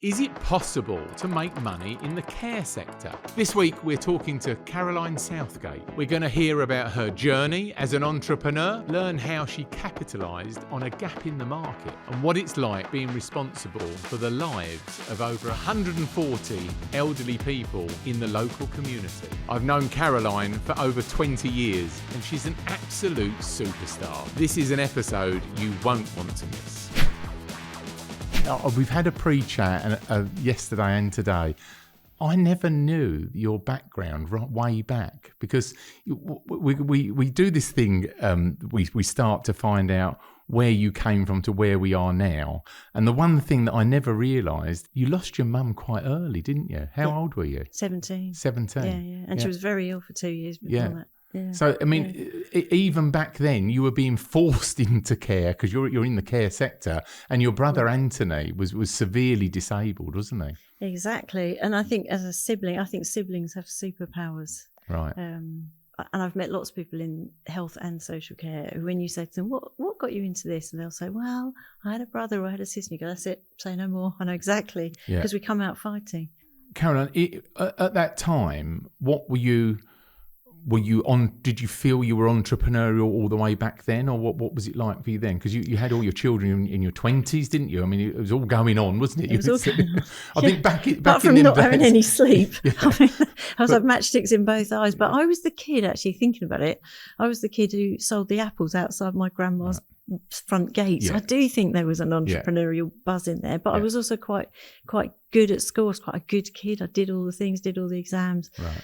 Is it possible to make money in the care sector? This week we're talking to Caroline Southgate. We're going to hear about her journey as an entrepreneur, learn how she capitalised on a gap in the market, and what it's like being responsible for the lives of over 140 elderly people in the local community. I've known Caroline for over 20 years and she's an absolute superstar. This is an episode you won't want to miss. We've had a pre-chat yesterday and today. I never knew your background right way back, because we do this thing. We start to find out where you came from to where we are now. And the one thing that I never realised, you lost your mum quite early, didn't you? How old were you? 17. 17. Yeah. And she was very ill for 2 years before that. Yeah. So, I mean, even back then, you were being forced into care because you're in the care sector, and your brother Anthony was severely disabled, wasn't he? Exactly. And I think as a sibling, siblings have superpowers. Right. And I've met lots of people in health and social care who, when you say to them, what got you into this? And they'll say, well, I had a brother or I had a sister. And you go, that's it, say no more. I know exactly. Because we come out fighting. Caroline, at that time, what were you on? Did you feel you were entrepreneurial all the way back then, or what was it like for you then? Because you had all your children in your 20s, didn't you? I mean, it was all going on, wasn't it? It was all going on. I think back apart from in not days, having any sleep. I mean, I was like matchsticks in both eyes. But I was the kid, actually, thinking about it. I was the kid who sold the apples outside my grandma's front gate. So I do think there was an entrepreneurial buzz in there. But I was also quite good at school. I was quite a good kid. I did all the things, did all the exams. Right.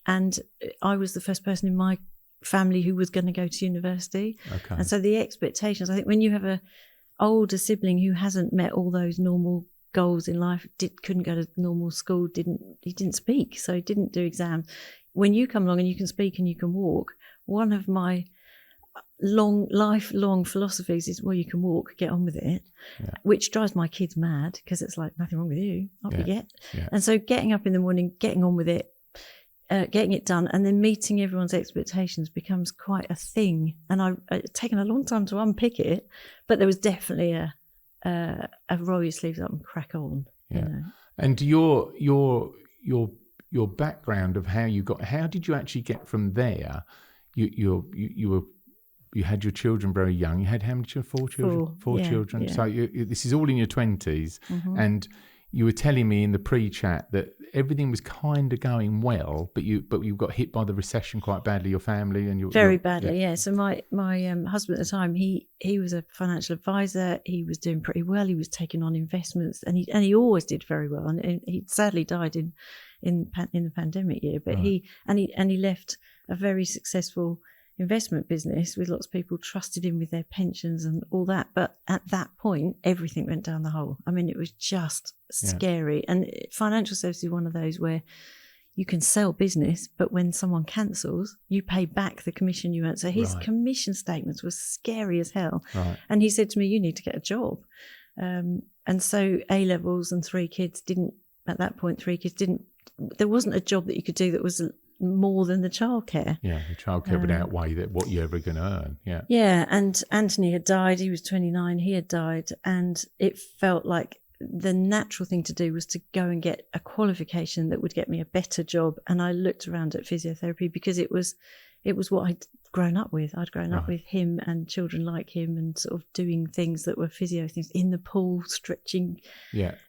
And I was the first person in my family who was going to go to university. Okay. And so the expectations, I think when you have a older sibling who hasn't met all those normal goals in life, couldn't go to normal school, he didn't speak, so he didn't do exams. When you come along and you can speak and you can walk, one of my lifelong philosophies is, well, you can walk, get on with it, which drives my kids mad, because it's like, nothing wrong with you, I'll forget. And so getting up in the morning, getting on with it, getting it done, and then meeting everyone's expectations becomes quite a thing. And it's taken a long time to unpick it, but there was definitely a roll your sleeves up and crack on. You know? And your background of how did you actually get from there? You had your children very young. You had how many children? Four children. Yeah. So this is all in your 20s. Mm-hmm. And you were telling me in the pre-chat that everything was kind of going well, but you got hit by the recession quite badly, your family. And very badly, yeah. So my husband at the time, he was a financial advisor. He was doing pretty well. He was taking on investments, and he always did very well. And he sadly died in the pandemic year. But he left a very successful investment business with lots of people trusted him with their pensions and all that. But at that point, everything went down the hole. I mean, it was just scary. And financial services is one of those where you can sell business, but when someone cancels, you pay back the commission you earned. So his commission statements were scary as hell. Right. And he said to me, you need to get a job. And so A-levels and there wasn't a job that you could do that was more than the childcare. Yeah, the childcare would outweigh what you're ever going to earn. Yeah. Yeah, and Anthony had died. He was 29. He had died, and it felt like the natural thing to do was to go and get a qualification that would get me a better job. And I looked around at physiotherapy because it was what I'd grown up with. I'd grown up with him and children like him, and sort of doing things that were physio things in the pool, stretching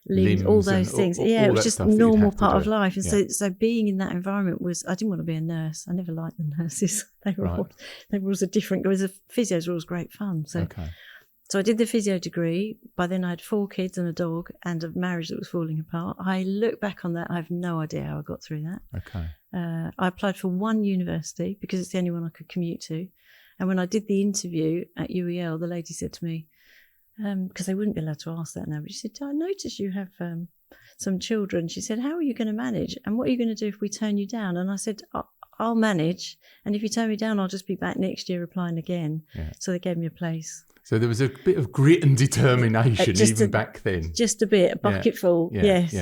limbs, all those things. It was just a normal part of life. And so being in that environment I didn't want to be a nurse. I never liked the nurses. They were always a different, because the physios were always great fun. So I did the physio degree. By then I had 4 kids and a dog and a marriage that was falling apart. I look back on that, I have no idea how I got through that. Okay. I applied for one university because it's the only one I could commute to. And when I did the interview at UEL, the lady said to me, because they wouldn't be allowed to ask that now, but she said, I noticed you have some children. She said, how are you going to manage? And what are you going to do if we turn you down? And I said, I'll manage. And if you turn me down, I'll just be back next year applying again. Yeah. So they gave me a place. So there was a bit of grit and determination back then. Just a bit, a bucket full. Yes.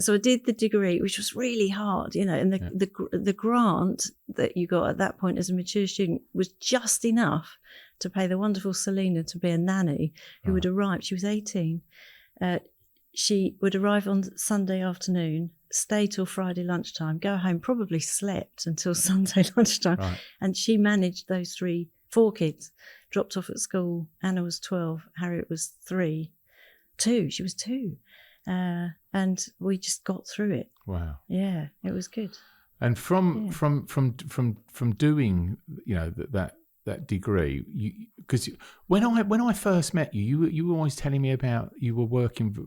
So I did the degree, which was really hard, and the grant that you got at that point as a mature student was just enough to pay the wonderful Selena to be a nanny who would arrive. She was 18. she would arrive on Sunday afternoon, stay till Friday lunchtime, go home, probably slept until Sunday lunchtime. Right. And she managed those four kids, dropped off at school. Anna was 12, Harriet was 3. She was 2. And we just got through it. Wow. Yeah, it was good. And from doing, that degree, because when I first met you were always telling me about you were working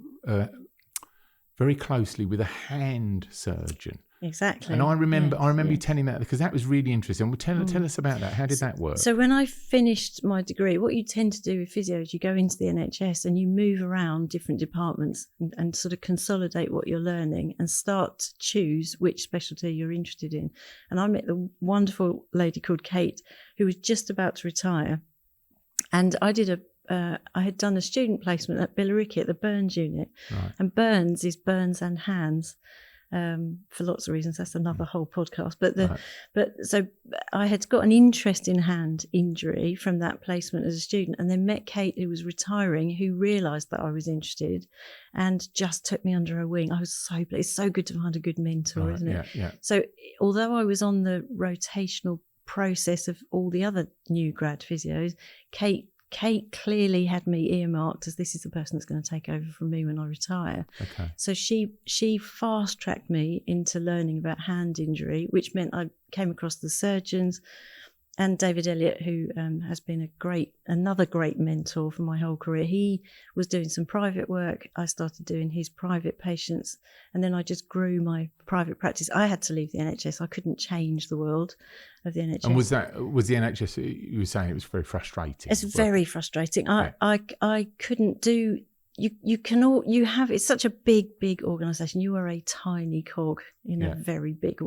very closely with a hand surgeon. Exactly. And I remember you telling me that, because that was really interesting. Well, tell us about that. How did that work? So when I finished my degree, what you tend to do with physio is you go into the NHS and you move around different departments and sort of consolidate what you're learning and start to choose which specialty you're interested in. And I met the wonderful lady called Kate, who was just about to retire. And I had done a student placement at Billericay at the burns unit. Right. And burns is burns and hands. For lots of reasons, that's another whole podcast. So I had got an interest in hand injury from that placement as a student, and then met Kate, who was retiring, who realised that I was interested, and just took me under her wing. I was so pleased. It's so good to find a good mentor, isn't it? Yeah. So although I was on the rotational process of all the other new grad physios, Kate clearly had me earmarked as this is the person that's going to take over from me when I retire. Okay. So she fast-tracked me into learning about hand injury, which meant I came across the surgeons and David Elliott, who has been another great mentor for my whole career. He was doing some private work. I started doing his private patients, and then I just grew my private practice. I had to leave the NHS. I couldn't change the world of the NHS. And was the NHS? You were saying it was very frustrating. It's very frustrating. I couldn't do. It's such a big organisation. You are a tiny cog in a very big,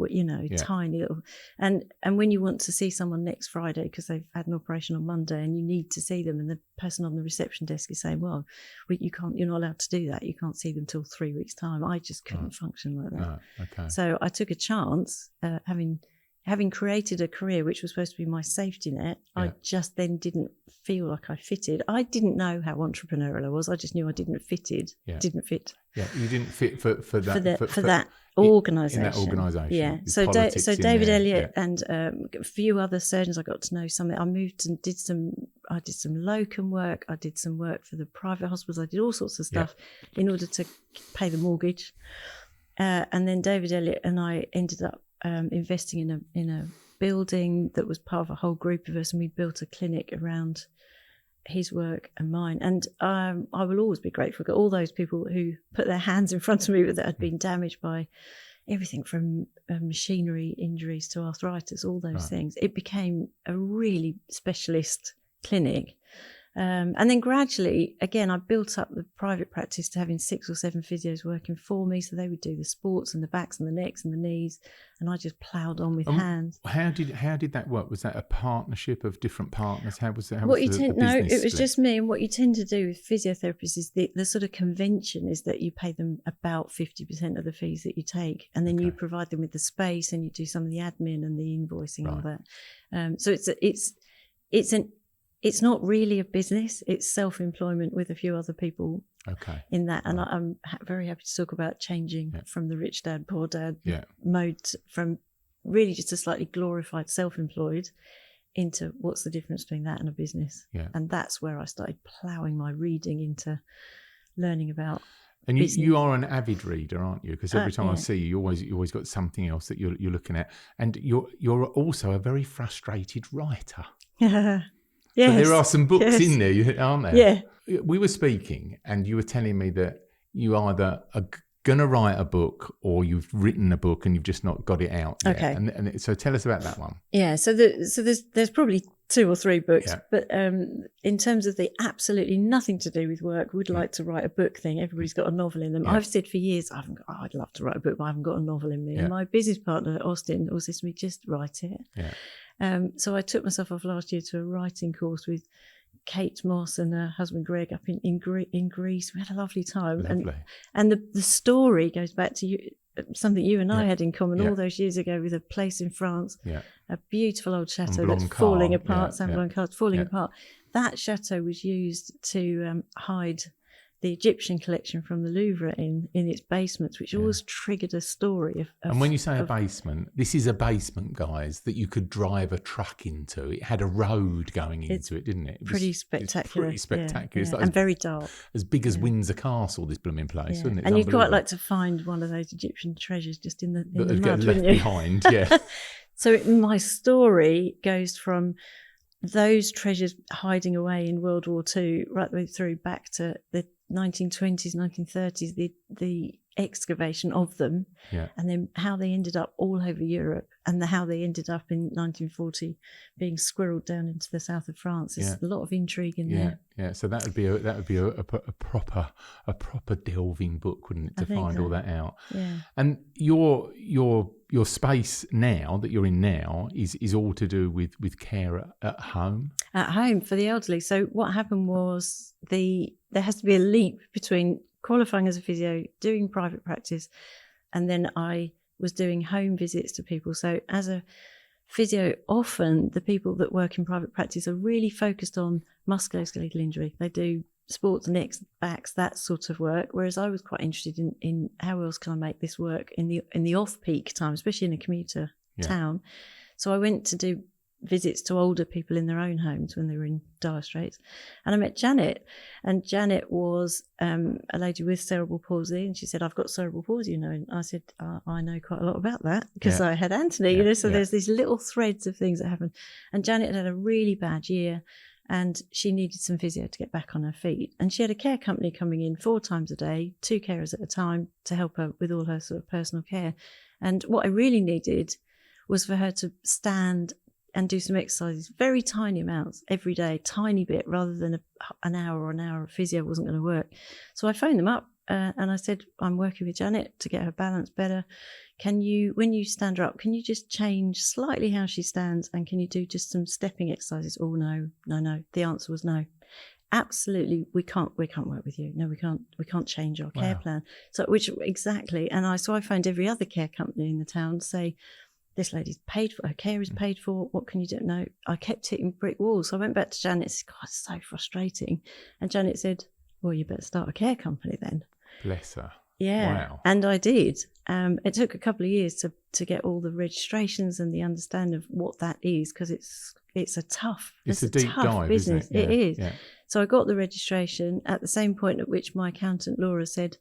tiny little. And when you want to see someone next Friday because they've had an operation on Monday and you need to see them, and the person on the reception desk is saying, "Well, you're not allowed to do that. You can't see them till 3 weeks' time." I just couldn't function like that. No, okay. So I took a chance, having created a career which was supposed to be my safety net. I just then didn't feel like I fitted. I didn't know how entrepreneurial I was. I just knew I didn't fit. Yeah, you didn't fit for that organisation. In that organisation. Yeah. So David Elliott and a few other surgeons I got to know. I moved and did some locum work. I did some work for the private hospitals. I did all sorts of stuff in order to pay the mortgage. And then David Elliott and I ended up investing in a building that was part of a whole group of us, and we built a clinic around his work and mine. And I will always be grateful to all those people who put their hands in front of me that had been damaged by everything from machinery injuries to arthritis, all those things. It became a really specialist clinic. And then gradually, again, I built up the private practice to having 6 or 7 physios working for me. So they would do the sports and the backs and the necks and the knees. And I just ploughed on with hands. How did that work? Was that a partnership of different partners? How was that? No, it was just me. And what you tend to do with physiotherapists is the sort of convention is that you pay them about 50% of the fees that you take. And then you provide them with the space and you do some of the admin and the invoicing and all that. So it's not really a business. It's self-employment with a few other people in that. And I'm very happy to talk about changing from the rich dad, poor dad mode from really just a slightly glorified self-employed into what's the difference between that and a business. Yeah. And that's where I started ploughing my reading into learning about And you are an avid reader, aren't you? Because every time I see you always got something else that you're looking at. And you're also a very frustrated writer. Yes. So there are some books in there, aren't there? Yeah. We were speaking and you were telling me that you either are going to write a book or you've written a book and you've just not got it out yet. Okay. And so tell us about that one. Yeah. So there's probably 2 or 3 books, but in terms of the absolutely nothing to do with work, would like to write a book thing. Everybody's got a novel in them. I've said for years, I'd love to write a book, but I haven't got a novel in me. And my business partner, Austin, always says to me, just write it. Yeah. So I took myself off last year to a writing course with Kate Moss and her husband Greg up in Greece. We had a lovely time. Lovely. And the story goes back to something you and I had in common all those years ago with a place in France, a beautiful old chateau that's falling apart, Saint Blancard falling apart. That chateau was used to hide the Egyptian collection from the Louvre in its basements, which always triggered a story of and when you say a basement, this is a basement, guys, that you could drive a truck into. It had a road going into it, didn't it? Pretty spectacular. It's pretty spectacular. Yeah. It's like and very dark. as big as Windsor Castle, this blooming place, isn't it? And you'd quite like to find one of those Egyptian treasures just in the mud, left wouldn't you? behind, yeah. So my story goes from those treasures hiding away in World War II right the way through back to the 1920s, 1930s, the excavation of them, and then how they ended up all over Europe, and how they ended up in 1940 being squirreled down into the south of France. There's a lot of intrigue in there. Yeah. So that would be a proper delving book, wouldn't it, to find all that out? Yeah. And your space now that you're in now is all to do with care at home. At home for the elderly. So what happened was there has to be a leap between qualifying as a physio, doing private practice, and then I was doing home visits to people. So as a physio, often the people that work in private practice are really focused on musculoskeletal injury. They do sports, necks, backs, that sort of work, whereas I was quite interested in how else can I make this work in the off-peak time, especially in a commuter town. So I went to do visits to older people in their own homes when they were in dire straits, and I met Janet, and Janet was a lady with cerebral palsy, and she said, I've got cerebral palsy, and I said, I know quite a lot about that because I had Anthony, so there's these little threads of things that happen. And Janet had a really bad year, and she needed some physio to get back on her feet, and she had a care company coming in 4 times a day, 2 carers at a time, to help her with all her sort of personal care. And what I really needed was for her to stand and do some exercises, very tiny amounts every day, tiny bit, rather than an hour of physio wasn't going to work. So I phoned them up and I said, I'm working with Janet to get her balance better. Can you, when you stand her up, can you just change slightly how she stands, and can you do just some stepping exercises? Oh, no. The answer was no. Absolutely, we can't work with you. No, we can't change our care plan. So exactly. And I phoned every other care company in the town to say, this lady's paid for, her care is paid for, what can you do? No, I kept hitting brick walls. So I went back to Janet and said, God, it's so frustrating. And Janet said, well, you better start a care company then. Bless her. Yeah. Wow. And I did. It took a couple of years to get all the registrations and the understanding of what that is, because it's a deep dive business. Isn't it? It is. Yeah. So I got the registration at the same point at which my accountant Laura said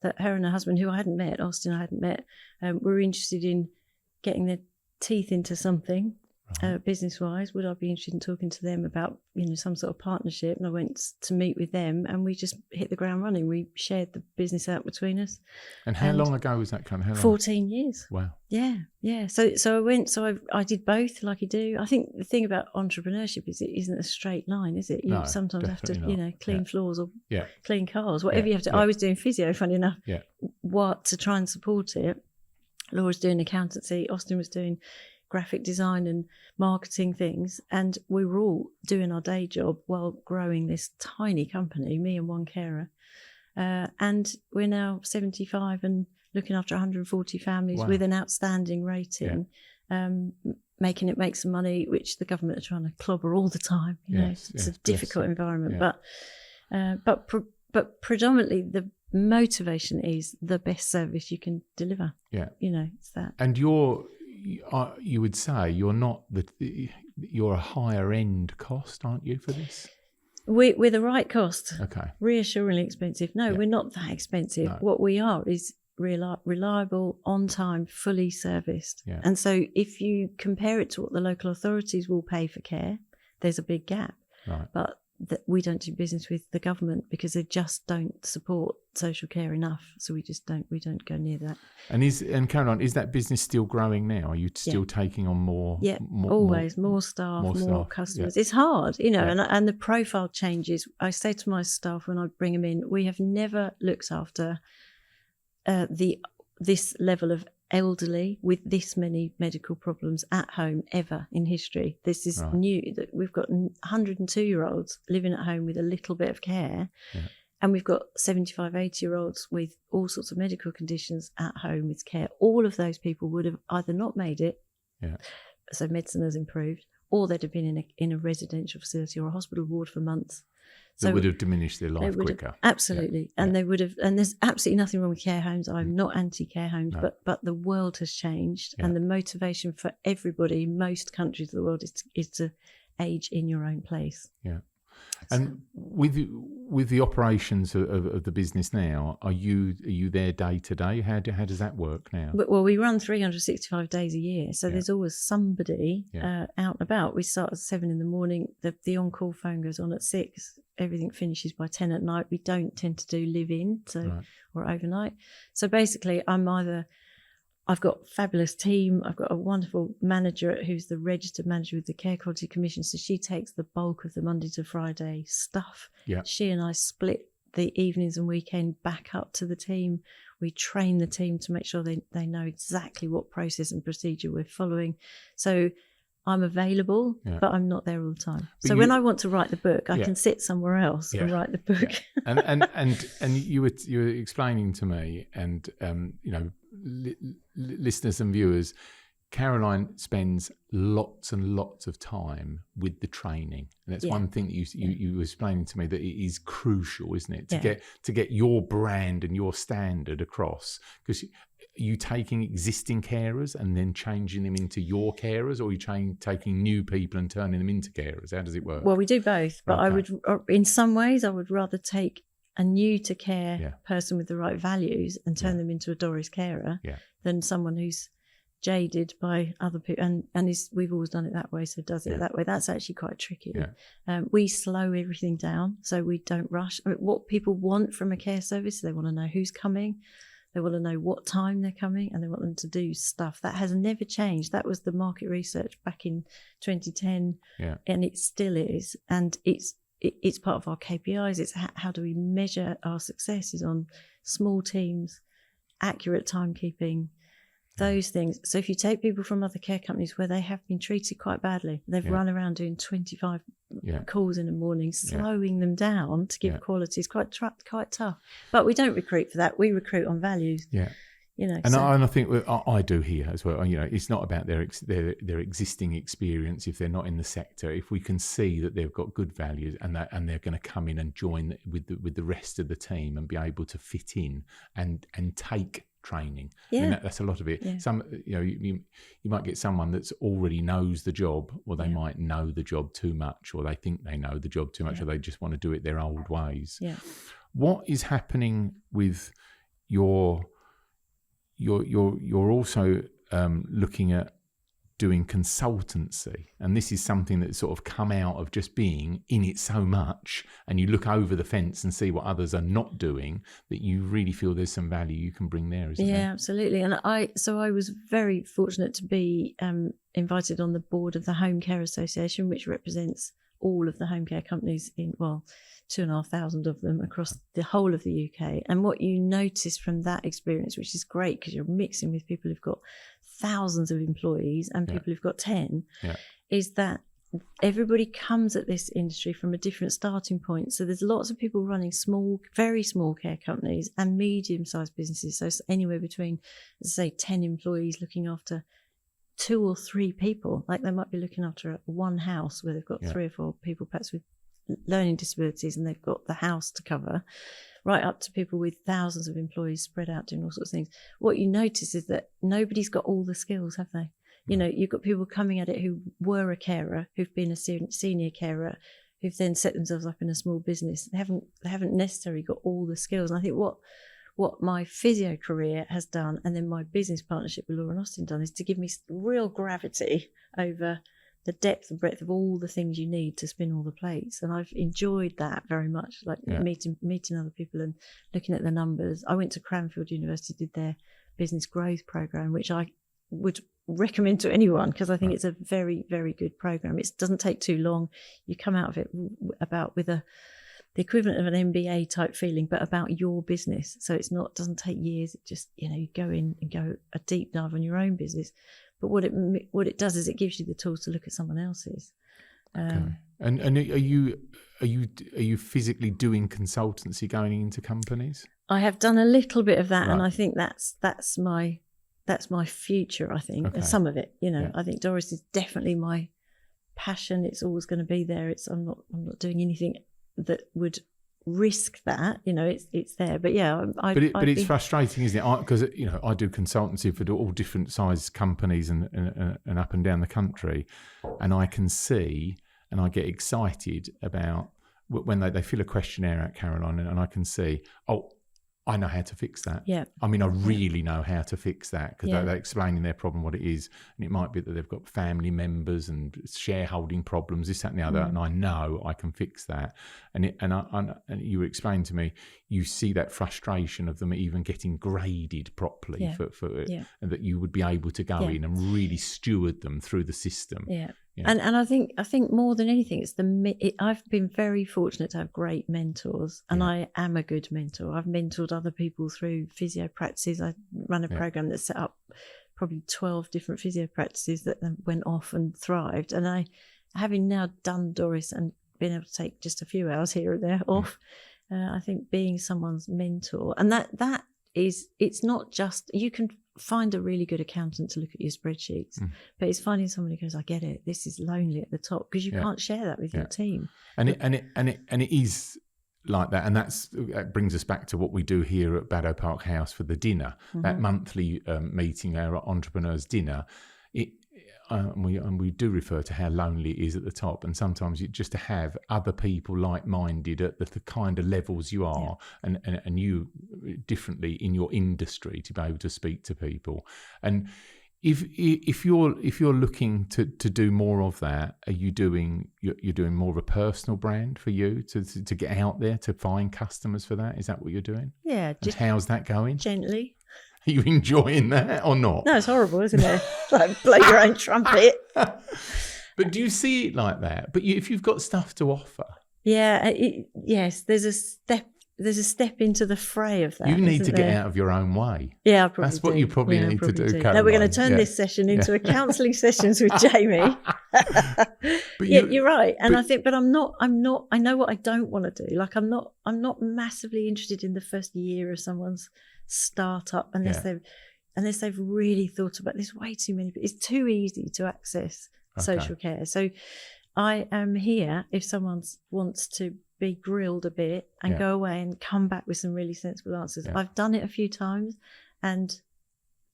that her and her husband, who I hadn't met, Austin I hadn't met, were interested in getting their teeth into something business-wise. Would I be interested in talking to them about some sort of partnership? And I went to meet with them, and we just hit the ground running. We shared the business out between us. And how long ago was that? 14 years. Wow. Yeah. So I went. So I did both, like you do. I think the thing about entrepreneurship is it isn't a straight line, is it? You sometimes have to, clean floors or clean cars, whatever you have to. I was doing physio, funny enough. Yeah. What to try and support it. Laura's doing accountancy, Austin was doing graphic design and marketing things, and we were all doing our day job while growing this tiny company, me and one carer. And we're now 75 and looking after 140 families with an outstanding rating, making it make some money, which the government are trying to clobber all the time. It's a difficult environment, but predominantly the motivation is the best service you can deliver. It's that. And you would say you're a higher end cost, aren't you, for this? We're the right cost. Okay. Reassuringly expensive. No, we're not that expensive. No. What we are is reliable, on time, fully serviced. Yeah. And so if you compare it to what the local authorities will pay for care, there's a big gap. Right. But that we don't do business with the government because they just don't support social care enough. So we don't go near that. And Caroline, is that business still growing now? Are you still taking on more? Yeah, always more staff, more customers. Yeah. It's hard, and the profile changes. I say to my staff when I bring them in, we have never looked after this level of elderly with this many medical problems at home ever in history. This is new, that we've got 102-year-olds living at home with a little bit of care, and we've got 75, 80-year-olds with all sorts of medical conditions at home with care. All of those people would have either not made it, so medicine has improved, or they'd have been in a residential facility or a hospital ward for months. That would have diminished their life quicker. Absolutely. And they would have, and there's absolutely nothing wrong with care homes. I'm not anti-care homes, but the world has changed and the motivation for everybody in most countries of the world is to age in your own place. Yeah. And with the operations of the business now, are you there day to day? How does that work now? Well, we run 365 days a year, so there's always somebody out and about. We start at 7 a.m. The on-call phone goes on at 6. Everything finishes by 10 at night. We don't tend to do live-in or overnight. So basically, I've got a fabulous team. I've got a wonderful manager who's the registered manager with the Care Quality Commission. So she takes the bulk of the Monday to Friday stuff. Yeah. She and I split the evenings and weekend back up to the team. We train the team to make sure they know exactly what process and procedure we're following. So I'm available, but I'm not there all the time. But so when I want to write the book, I can sit somewhere else and write the book. Yeah. And you were explaining to me, and listeners and viewers, Caroline spends lots and lots of time with the training, and that's one thing that you were explaining to me, that it is crucial, isn't it, to get your brand and your standard across, because. Are you taking existing carers and then changing them into your carers, or are you taking new people and turning them into carers? How does it work? Well, we do both, but in some ways, I would rather take a new to care person with the right values and turn them into a Doris carer than someone who's jaded by other people. And we've always done it that way, so does it that way. That's actually quite tricky. We slow everything down, so we don't rush. I mean, what people want from a care service, they want to know who's coming. They want to know what time they're coming, and they want them to do stuff. That has never changed. That was the market research back in 2010, and it still is. And it's part of our KPIs. It's how do we measure our successes on small teams, accurate timekeeping, those things. So if you take people from other care companies where they have been treated quite badly, they've run around doing 25 calls in the morning, slowing them down to give quality is quite tough. But we don't recruit for that. We recruit on values. And I think I do here as well. It's not about their existing experience if they're not in the sector. If we can see that they've got good values and they're going to come in and join with the rest of the team and be able to fit in and take training. I mean, that's a lot of it. Some you might get someone that's already knows the job, or they might know the job too much, or they think they know the job too much, or they just want to do it their old ways. What is happening with you're also looking at doing consultancy, and this is something that's sort of come out of just being in it so much, and you look over the fence and see what others are not doing, that you really feel there's some value you can bring there, isn't there? Yeah, absolutely. And I was very fortunate to be invited on the board of the Home Care Association, which represents all of the home care companies in 2,500 of them across the whole of the UK. And what you notice from that experience, which is great because you're mixing with people who've got thousands of employees and people who've got 10, is that everybody comes at this industry from a different starting point. So there's lots of people running small, very small care companies and medium-sized businesses. So it's anywhere between, say, 10 employees looking after 2 or 3 people. Like they might be looking after one house where they've got 3 or 4 people perhaps with learning disabilities and they've got the house to cover, right up to people with thousands of employees spread out doing all sorts of things. What you notice is that nobody's got all the skills, have they? You've got people coming at it who were a carer, who've been a senior carer, who've then set themselves up in a small business. They haven't necessarily got all the skills. And I think what my physio career has done, and then my business partnership with Laura and Austin done, is to give me real gravity over the depth and breadth of all the things you need to spin all the plates. And I've enjoyed that very much, like meeting other people and looking at the numbers. I went to Cranfield University, did their business growth program, which I would recommend to anyone because I think it's a very, very good program. It doesn't take too long. You come out of it with the equivalent of an MBA type feeling, but about your business. So doesn't take years. It just, you go in and go a deep dive on your own business. But what it does is it gives you the tools to look at someone else's. Okay. And are you physically doing consultancy going into companies? I have done a little bit of that, and I think that's my future. I think some of it. I think Doris is definitely my passion. It's always going to be there. I'm not doing anything that would risk that. It's there. But yeah, but it's frustrating, isn't it? Because I do consultancy for all different size companies and up and down the country, and I can see and I get excited about when they fill a questionnaire out, Caroline, and I can see, I know how to fix that. Yeah. I mean, I really know how to fix that, because Yeah. they're explaining their problem, what it is. And it might be that they've got family members and shareholding problems, this, that, and the other. And I know I can fix that. And you explained to me, you see that frustration of them even getting graded properly and that you would be able to go in and really steward them through the system. Yeah. You know? And I think more than anything, it's I've been very fortunate to have great mentors, and I am a good mentor. I've mentored other people through physio practices. I run a program that set up probably 12 different physio practices that then went off and thrived. And having now done Doris and been able to take just a few hours here and there off, I think being someone's mentor, and that is, it's not just, you can find a really good accountant to look at your spreadsheets, but it's finding someone who goes, I get it, this is lonely at the top, because you can't share that with your team. And it is like that, and that brings us back to what we do here at Baddow Park House for the dinner, that monthly meeting, our entrepreneurs dinner. We do refer to how lonely it is at the top, and sometimes just to have other people like-minded at the kind of levels you are, and you differently in your industry, to be able to speak to people. And if you're looking to do more of that, are you doing more of a personal brand for you to get out there to find customers for that? Is that what you're doing? Yeah. Just how's that going? Gently. Are you enjoying that or not? No, it's horrible, isn't it? Like blow your own trumpet. But do you see it like that? But if you've got stuff to offer, yes, there's a step into the fray of that. You need to get out of your own way. Yeah, I probably That's what you probably need to do, Caroline. No, we're going to turn this session into a counselling sessions with Jamie. But you're right, and I'm not. I know what I don't want to do. Like I'm not massively interested in the first year of someone's startup unless they've really thought about this. Way too many. It's too easy to access social care. So I am here if someone wants to be grilled a bit and go away and come back with some really sensible answers. I've done it a few times, and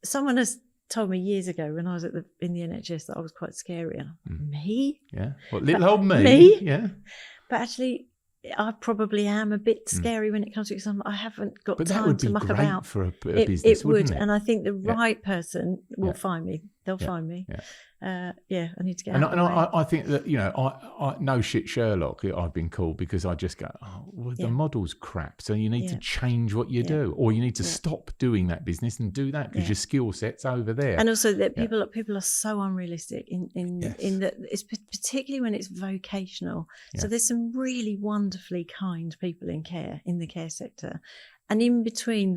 someone has told me years ago when I was in the NHS that I was quite scary. Me? Yeah. What, little old me? Me? Yeah. But actually, I probably am a bit scary when it comes to it, because I haven't got time to muck about. But that would be great for a business, wouldn't it? And I think the right person will find me. They'll find me. I need to get out of the way. I think that, I no shit Sherlock, I've been called, because I just go, the model's crap, so you need to change what you do, or you need to stop doing that business and do that, because your skill set's over there. And also that people are so unrealistic in that, it's particularly when it's vocational. So there's some really wonderfully kind people in the care sector, and in between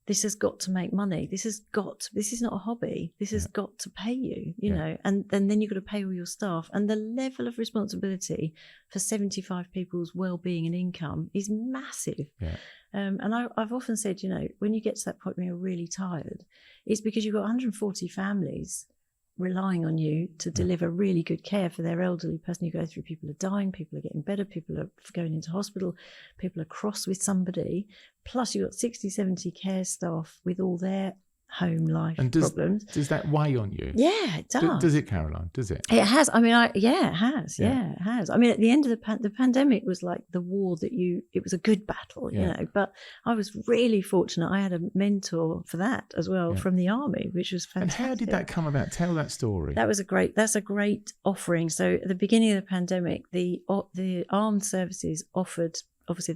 this has got to make money. This is not a hobby. This has got to pay you, you know, and then you've got to pay all your staff. And the level of responsibility for 75 people's well-being and income is massive. Yeah. And I've often said, when you get to that point when you're really tired, it's because you've got 140 families relying on you to deliver really good care for their elderly person you go through. People are dying, people are getting better, people are going into hospital, people are cross with somebody, plus you've got 60, 70 care staff with all their home life problems. Does that weigh on you? Yeah, it does. Does it, Caroline? Does it? It has. I mean, it has. Yeah, it has. I mean, at the end of the pandemic was like the war it was a good battle, you know, but I was really fortunate. I had a mentor for that as well from the army, which was fantastic. And how did that come about? Tell that story. That's a great offering. So at the beginning of the pandemic, the armed services offered, obviously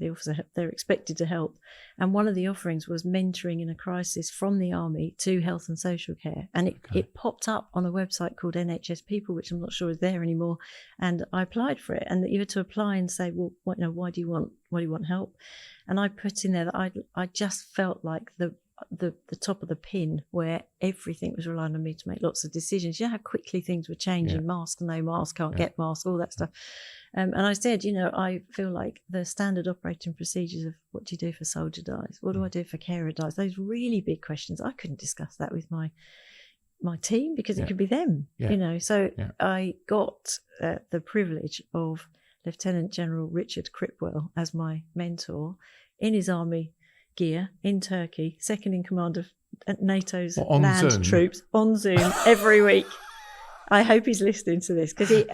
they're expected to help, and one of the offerings was mentoring in a crisis from the army to health and social care, and it popped up on a website called NHS People, which I'm not sure is there anymore, and I applied for it, and you had to apply and say, well, why do you want help? And I put in there that I just felt like the top of the pin, where everything was relying on me to make lots of decisions. You know how quickly things were changing, mask, no mask, can't get mask, all that stuff. And I said, I feel like the standard operating procedures of what do you do if a soldier dies? What do I do if a carer dies? Those really big questions. I couldn't discuss that with my team because it could be them, So I got the privilege of Lieutenant General Richard Cripwell as my mentor in his army gear in Turkey, second in command of NATO's land Zoom? Troops on Zoom every week. I hope he's listening to this because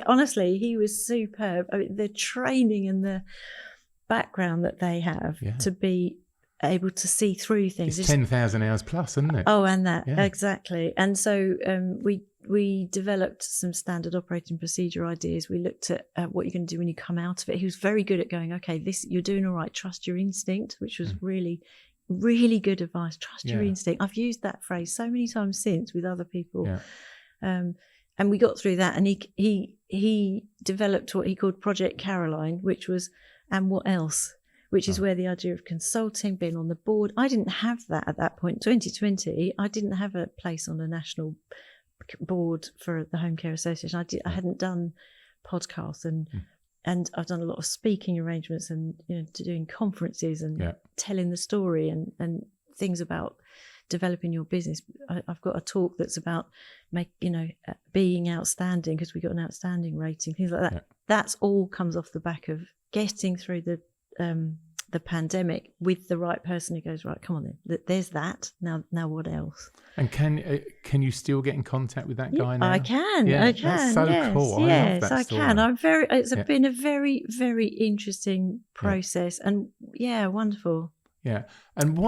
honestly, he was superb. I mean, the training and the background that they have to be able to see through things. It's 10,000 hours plus, isn't it? Oh, and that, exactly. And so we developed some standard operating procedure ideas. We looked at what you're going to do when you come out of it. He was very good at going, okay, this you're doing all right, trust your instinct, which was really, really good advice. Trust your instinct. I've used that phrase so many times since with other people. And we got through that, and he developed what he called Project Caroline, which was, and what else? Which is where the idea of consulting, being on the board. I didn't have that at that point. 2020, I didn't have a place on a national board for the Home Care Association. I hadn't done podcasts and I've done a lot of speaking arrangements and doing conferences and telling the story and things about developing your business. I've got a talk that's about being outstanding, because we got an outstanding rating, things like that. Yeah. That's all comes off the back of getting through the pandemic with the right person who goes, right, come on then, there's that. Now what else? And can you still get in contact with that guy now? I can. That's so cool. Yes, I love that story. can. It's been a very, very interesting process, and wonderful. Yeah. And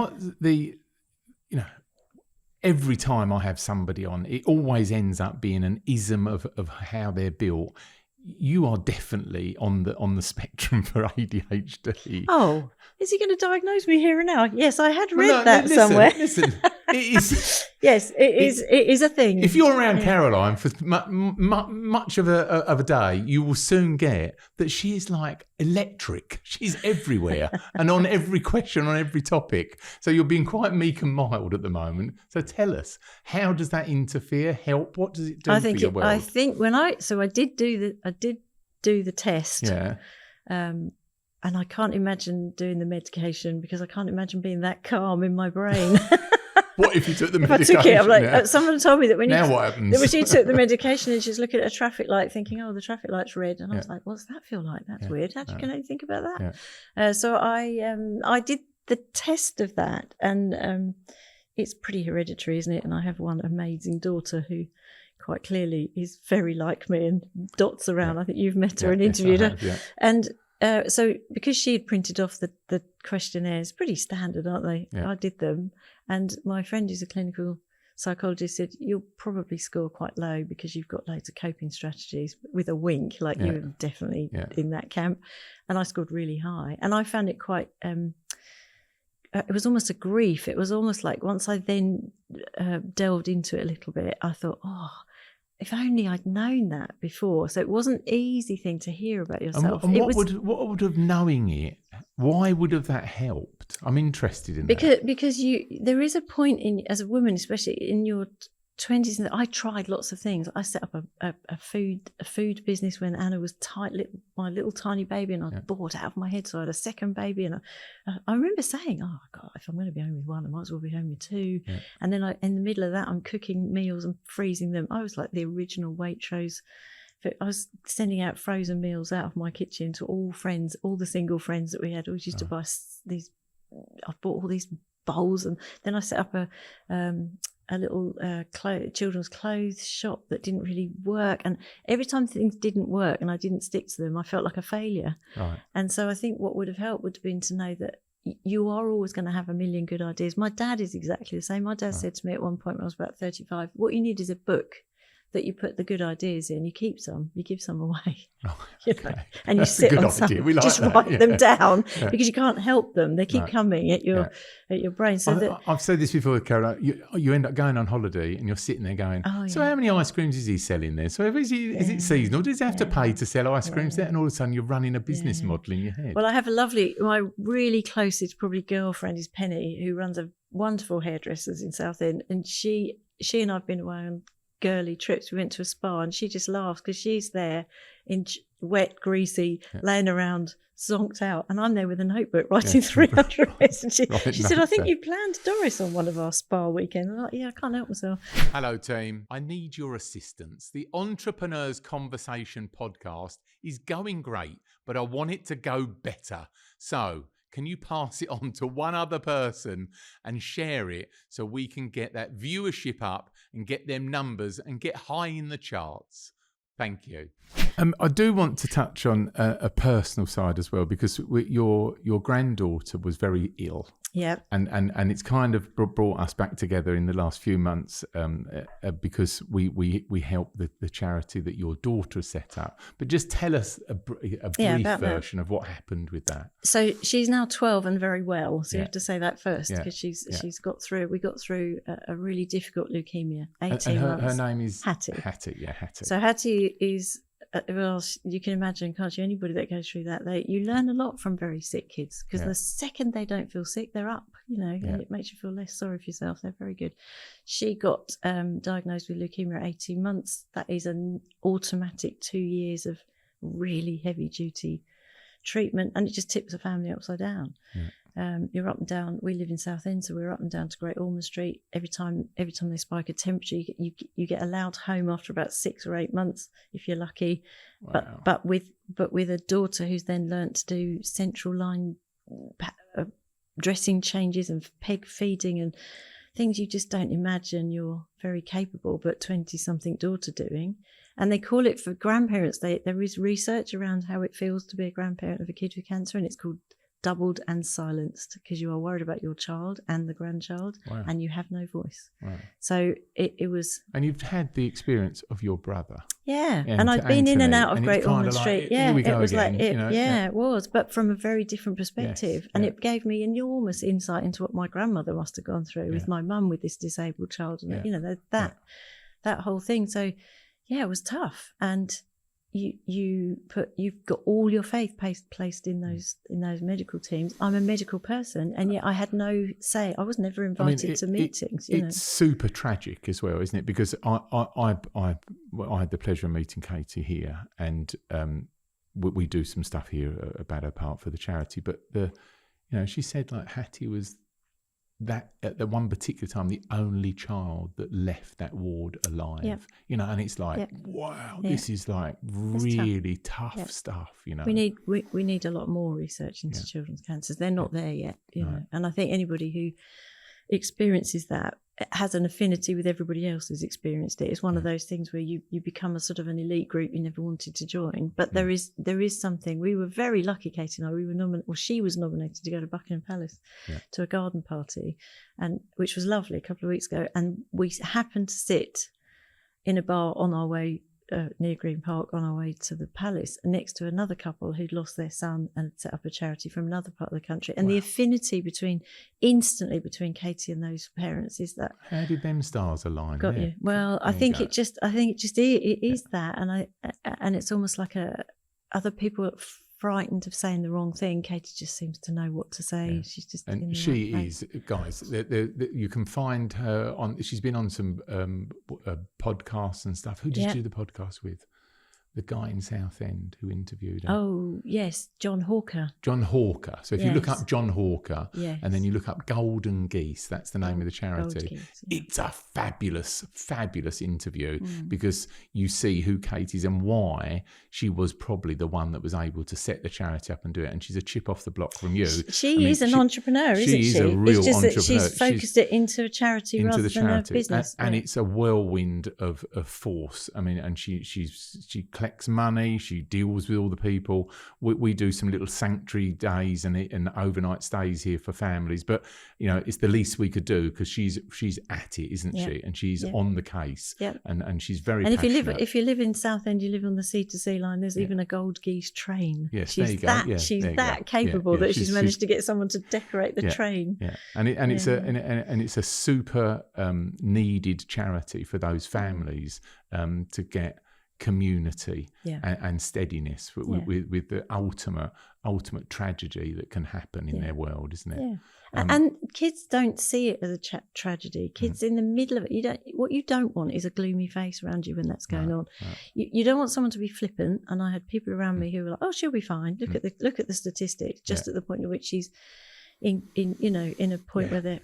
every time I have somebody on, it always ends up being an ism of how they're built. You are definitely on the spectrum for ADHD. Oh, is he going to diagnose me here and now? Yes, I had read somewhere. Listen, it is. Yes, it is a thing. If you're around Caroline for much of a day, you will soon get that she is like electric. She's everywhere and on every question, on every topic. So you're being quite meek and mild at the moment. So tell us, how does that interfere? Help? What does it do for your world? I think I did do the test. Yeah. And I can't imagine doing the medication, because I can't imagine being that calm in my brain. What if you took the medication? If I took it, I'm like, someone told me that when what happens? When she took the medication and she's looking at a traffic light thinking, oh, the traffic light's red. And I was like, what's that feel like? That's weird. How do you can only think about that? Yeah. So I did the test of that, and it's pretty hereditary, isn't it? And I have one amazing daughter who quite clearly is very like me and dots around. I think you've met her and interviewed her. And so because she had printed off the questionnaires, pretty standard, aren't they? Yeah. I did them. And my friend who's a clinical psychologist said, you'll probably score quite low because you've got loads of coping strategies, with a wink, like you were definitely in that camp. And I scored really high. And I found it quite, it was almost a grief. It was almost like once I then delved into it a little bit, I thought, oh, if only I'd known that before. So it wasn't an easy thing to hear about yourself. And what would have knowing it, why would have that helped? I'm interested in that. Because there is a point as a woman, especially in your 20s, and I tried lots of things. I set up a food business when Anna was my little tiny baby, and I bought out of my head. So I had a second baby, and I remember saying, "Oh God, if I'm going to be home with one, I might as well be home with two." Yeah. And then in the middle of that, I'm cooking meals and freezing them. I was like the original Waitrose. I was sending out frozen meals out of my kitchen to all friends, all the single friends that we had. We used to buy these. I bought all these bowls, and then I set up a little children's clothes shop that didn't really work. And every time things didn't work and I didn't stick to them, I felt like a failure. Right. And so I think what would have helped would have been to know that you are always going to have a million good ideas. My dad is exactly the same. My dad said to me at one point when I was about 35, what you need is a book that you put the good ideas in, you keep some, you give some away. Oh, okay. And you sit on some, just write them down, because you can't help them. They keep coming at your brain. So I've said this before, Caroline, you end up going on holiday and you're sitting there going, so how many ice creams is he selling there? So is it seasonal? Does he have to pay to sell ice creams there? And all of a sudden you're running a business model in your head. Well, I have my really closest probably girlfriend is Penny, who runs a wonderful hairdressers in Southend. And she and I've been away on girly trips. We went to a spa and she just laughs because she's there in wet, greasy, laying around, zonked out. And I'm there with a notebook writing 300 words. And she said, I think you planned Doris on one of our spa weekends. I'm like, yeah, I can't help myself. Hello, team. I need your assistance. The Entrepreneurs Conversation podcast is going great, but I want it to go better. So can you pass it on to one other person and share it so we can get that viewership up and get them numbers and get high in the charts? Thank you. I do want to touch on a personal side as well, because your granddaughter was very ill. Yeah. And it's kind of brought us back together in the last few months because we helped the charity that your daughter set up. But just tell us a brief version of what happened with that. So she's now 12 and very well. So you have to say that first, because she's got through. We got through a really difficult leukemia. 18 months. Her name is Hattie. Hattie. So Hattie is. Well, you can imagine, can't you? Anybody that goes through that, you learn a lot from very sick kids, because the second they don't feel sick, they're up, and it makes you feel less sorry for yourself. They're very good. She got diagnosed with leukemia at 18 months. That is an automatic 2 years of really heavy duty treatment, and it just tips the family upside down. You're up and down. We live in Southend, so we're up and down to Great Ormond Street. Every time they spike a temperature, you get allowed home after about 6 or 8 months if you're lucky. Wow. But with a daughter who's then learnt to do central line dressing changes and peg feeding and things you just don't imagine you're very capable, but 20-something daughter doing. And they call it, for grandparents, there is research around how it feels to be a grandparent of a kid with cancer, and it's called doubled and silenced, because you are worried about your child and the grandchild. Wow. And you have no voice. Wow. So it was. And you've had the experience of your brother. Yeah, and I'd been in and out of Great Ormond Street. Here we go it was again, like it was, but from a very different perspective. Yes, and it gave me enormous insight into what my grandmother must have gone through with my mum with this disabled child, and that whole thing. So it was tough, and you've got all your faith placed in those medical teams. I'm a medical person, and yet I had no say. I was never invited to meetings. It's super tragic as well, isn't it? Because I had the pleasure of meeting Katie here, and we do some stuff here about her part for the charity. But she said like Hattie was that at the one particular time the only child that left that ward alive. And it's like wow, this is like really tough stuff. We need a lot more research into children's cancers. They're not there yet, know. And I think anybody who experiences that has an affinity with everybody else who's experienced it. It's one of those things where you become a sort of an elite group you never wanted to join. But there is something. We were very lucky, Katie and I. We were nominated, or she was nominated to go to Buckingham Palace to a garden party, and which was lovely a couple of weeks ago. And we happened to sit in a bar on our way near Green Park on our way to the palace, next to another couple who'd lost their son and had set up a charity from another part of the country. And the affinity instantly between Katie and those parents is that. How did them stars align? Got you. Well, I think it is that, and it's almost like other people are frightened of saying the wrong thing. Katie just seems to know what to say. She's just guys. You can find her on. She's been on some podcasts and stuff. Who did you do the podcast with? The guy in Southend who interviewed her. Oh, yes, John Hawker. John Hawker. So if you look up John Hawker and then you look up Golden Geese, that's the name of the charity. It's a fabulous, fabulous interview because you see who Kate is and why she was probably the one that was able to set the charity up and do it. And she's a chip off the block from you. She is an entrepreneur, isn't she? She is a real entrepreneur. That she's focused it into a charity rather than a business. And it's a whirlwind of force. I mean, and she collects money, she deals with all the people. We do some little sanctuary days and overnight stays here for families, but it's the least we could do because she's at it, isn't she? And she's on the case, and she's very passionate. And if you live in Southend, you live on the sea-to-sea line, there's even a Gold Geese train. Yes, she's there you go. She's that capable that she's managed to get someone to decorate the train. It's a super needed charity for those families to get community and steadiness with the ultimate tragedy that can happen in their world, isn't it? And kids don't see it as a tragedy. Kids in the middle of it, what you don't want is a gloomy face around you when that's going on. You don't want someone to be flippant. And I had people around me who were like, "Oh, she'll be fine. Look at the statistics." Just at the point at which she's in a point where they're,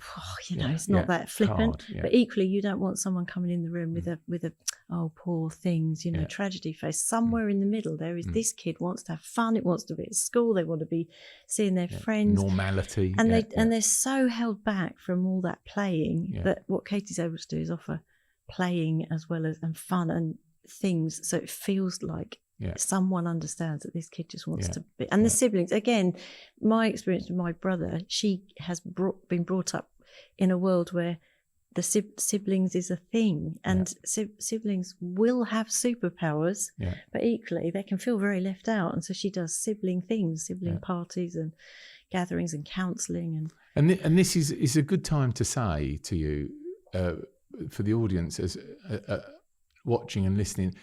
it's not that flippant. But equally, you don't want someone coming in the room with a oh, poor things, tragedy face. Somewhere in the middle, there is this kid wants to have fun. It wants to be at school. They want to be seeing their friends. Normality. And they're so held back from all that playing that what Katie's able to do is offer playing as well as and fun and things. So it feels like someone understands that this kid just wants to be. And the siblings, again, my experience with my brother, she has been brought up in a world where the siblings is a thing, and siblings will have superpowers, but equally they can feel very left out, and so she does sibling things, sibling parties and gatherings and counselling, and this is a good time to say to you, for the audience as watching and listening,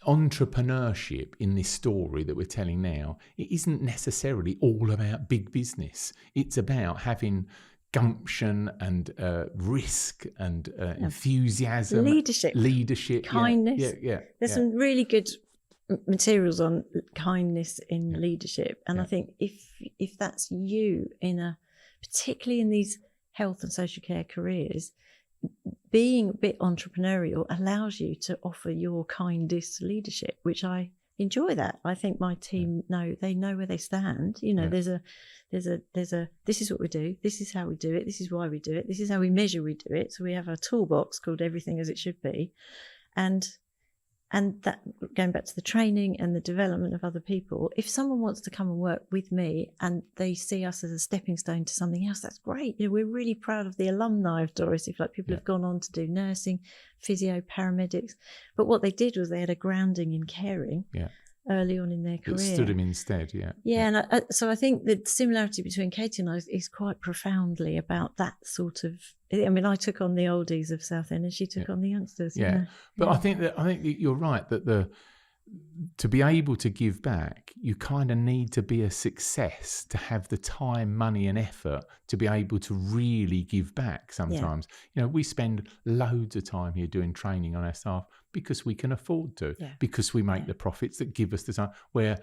entrepreneurship in this story that we're telling now, it isn't necessarily all about big business. It's about having gumption and risk and enthusiasm, leadership, kindness. There's some really good materials on kindness in leadership, and I think if that's you particularly in these health and social care careers, being a bit entrepreneurial allows you to offer your kindest leadership, which I enjoy. That I think my team know where they stand. There's a this is what we do, this is how we do it, this is why we do it, this is how we measure we do it. So we have a toolbox called Everything As It Should Be, and that, going back to the training and the development of other people, if someone wants to come and work with me and they see us as a stepping stone to something else, that's great. We're really proud of the alumni of Doris, if people have gone on to do nursing, physio, paramedics. But what they did was they had a grounding in caring early on in their career. It stood him instead, and so I think the similarity between Katie and I is quite profoundly about that sort of. I mean, I took on the oldies of Southend, and she took on the youngsters. But I think that you're right that to be able to give back, you kind of need to be a success to have the time, money, and effort to be able to really give back. Sometimes, we spend loads of time here doing training on our staff because we can afford to, because we make the profits that give us the time. Where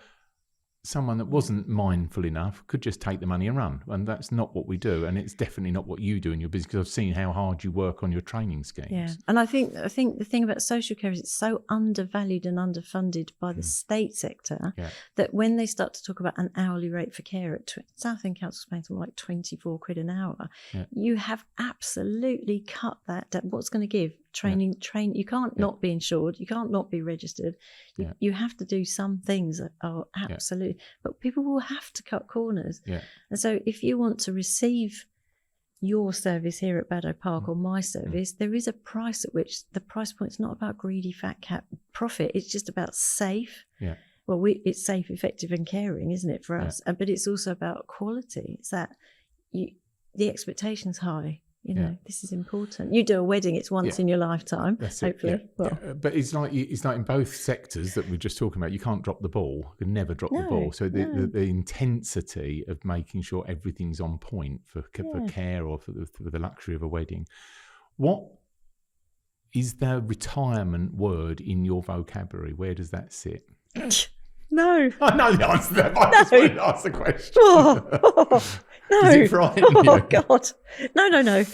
someone that wasn't mindful enough could just take the money and run, and that's not what we do, and it's definitely not what you do in your business, because I've seen how hard you work on your training schemes. And I think the thing about social care is it's so undervalued and underfunded by the state sector that when they start to talk about an hourly rate for care at Southend Council's paying something like 24 quid an hour, you have absolutely cut that down. What's going to give? Training, you can't not be insured, you can't not be registered, you have to do some things that are absolutely, but people will have to cut corners. And so if you want to receive your service here at Baddow Park or my service, there is a price at which the price point is not about greedy fat cat profit, it's just about safe. Well, it's safe, effective and caring, isn't it, for us? But it's also about quality. It's that the expectation's high. This is important. You do a wedding; it's once in your lifetime, hopefully. But it's like in both sectors that we're just talking about. You can't drop the ball. You can never drop the ball. So the intensity of making sure everything's on point for care or for the luxury of a wedding. What is the retirement word in your vocabulary? Where does that sit? No. I know the answer to that. I just wanted to ask the question. No. Does it frighten you? Oh, God. No.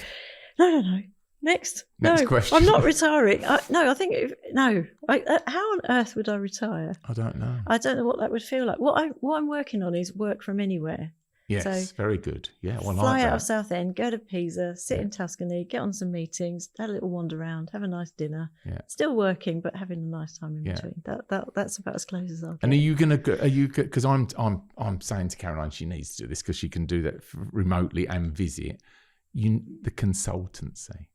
Next question. I'm not retiring. I think how on earth would I retire? I don't know. I don't know what that would feel like. What I'm working on is work from anywhere. Yes, so very good. Yeah, well, fly like out of Southend, go to Pisa, sit in Tuscany, get on some meetings, have a little wander around, have a nice dinner. Still working, but having a nice time in between. That's about as close as I'll get. And are you going to? Are you? Because I'm saying to Caroline, she needs to do this because she can do that remotely and visit. The consultancy.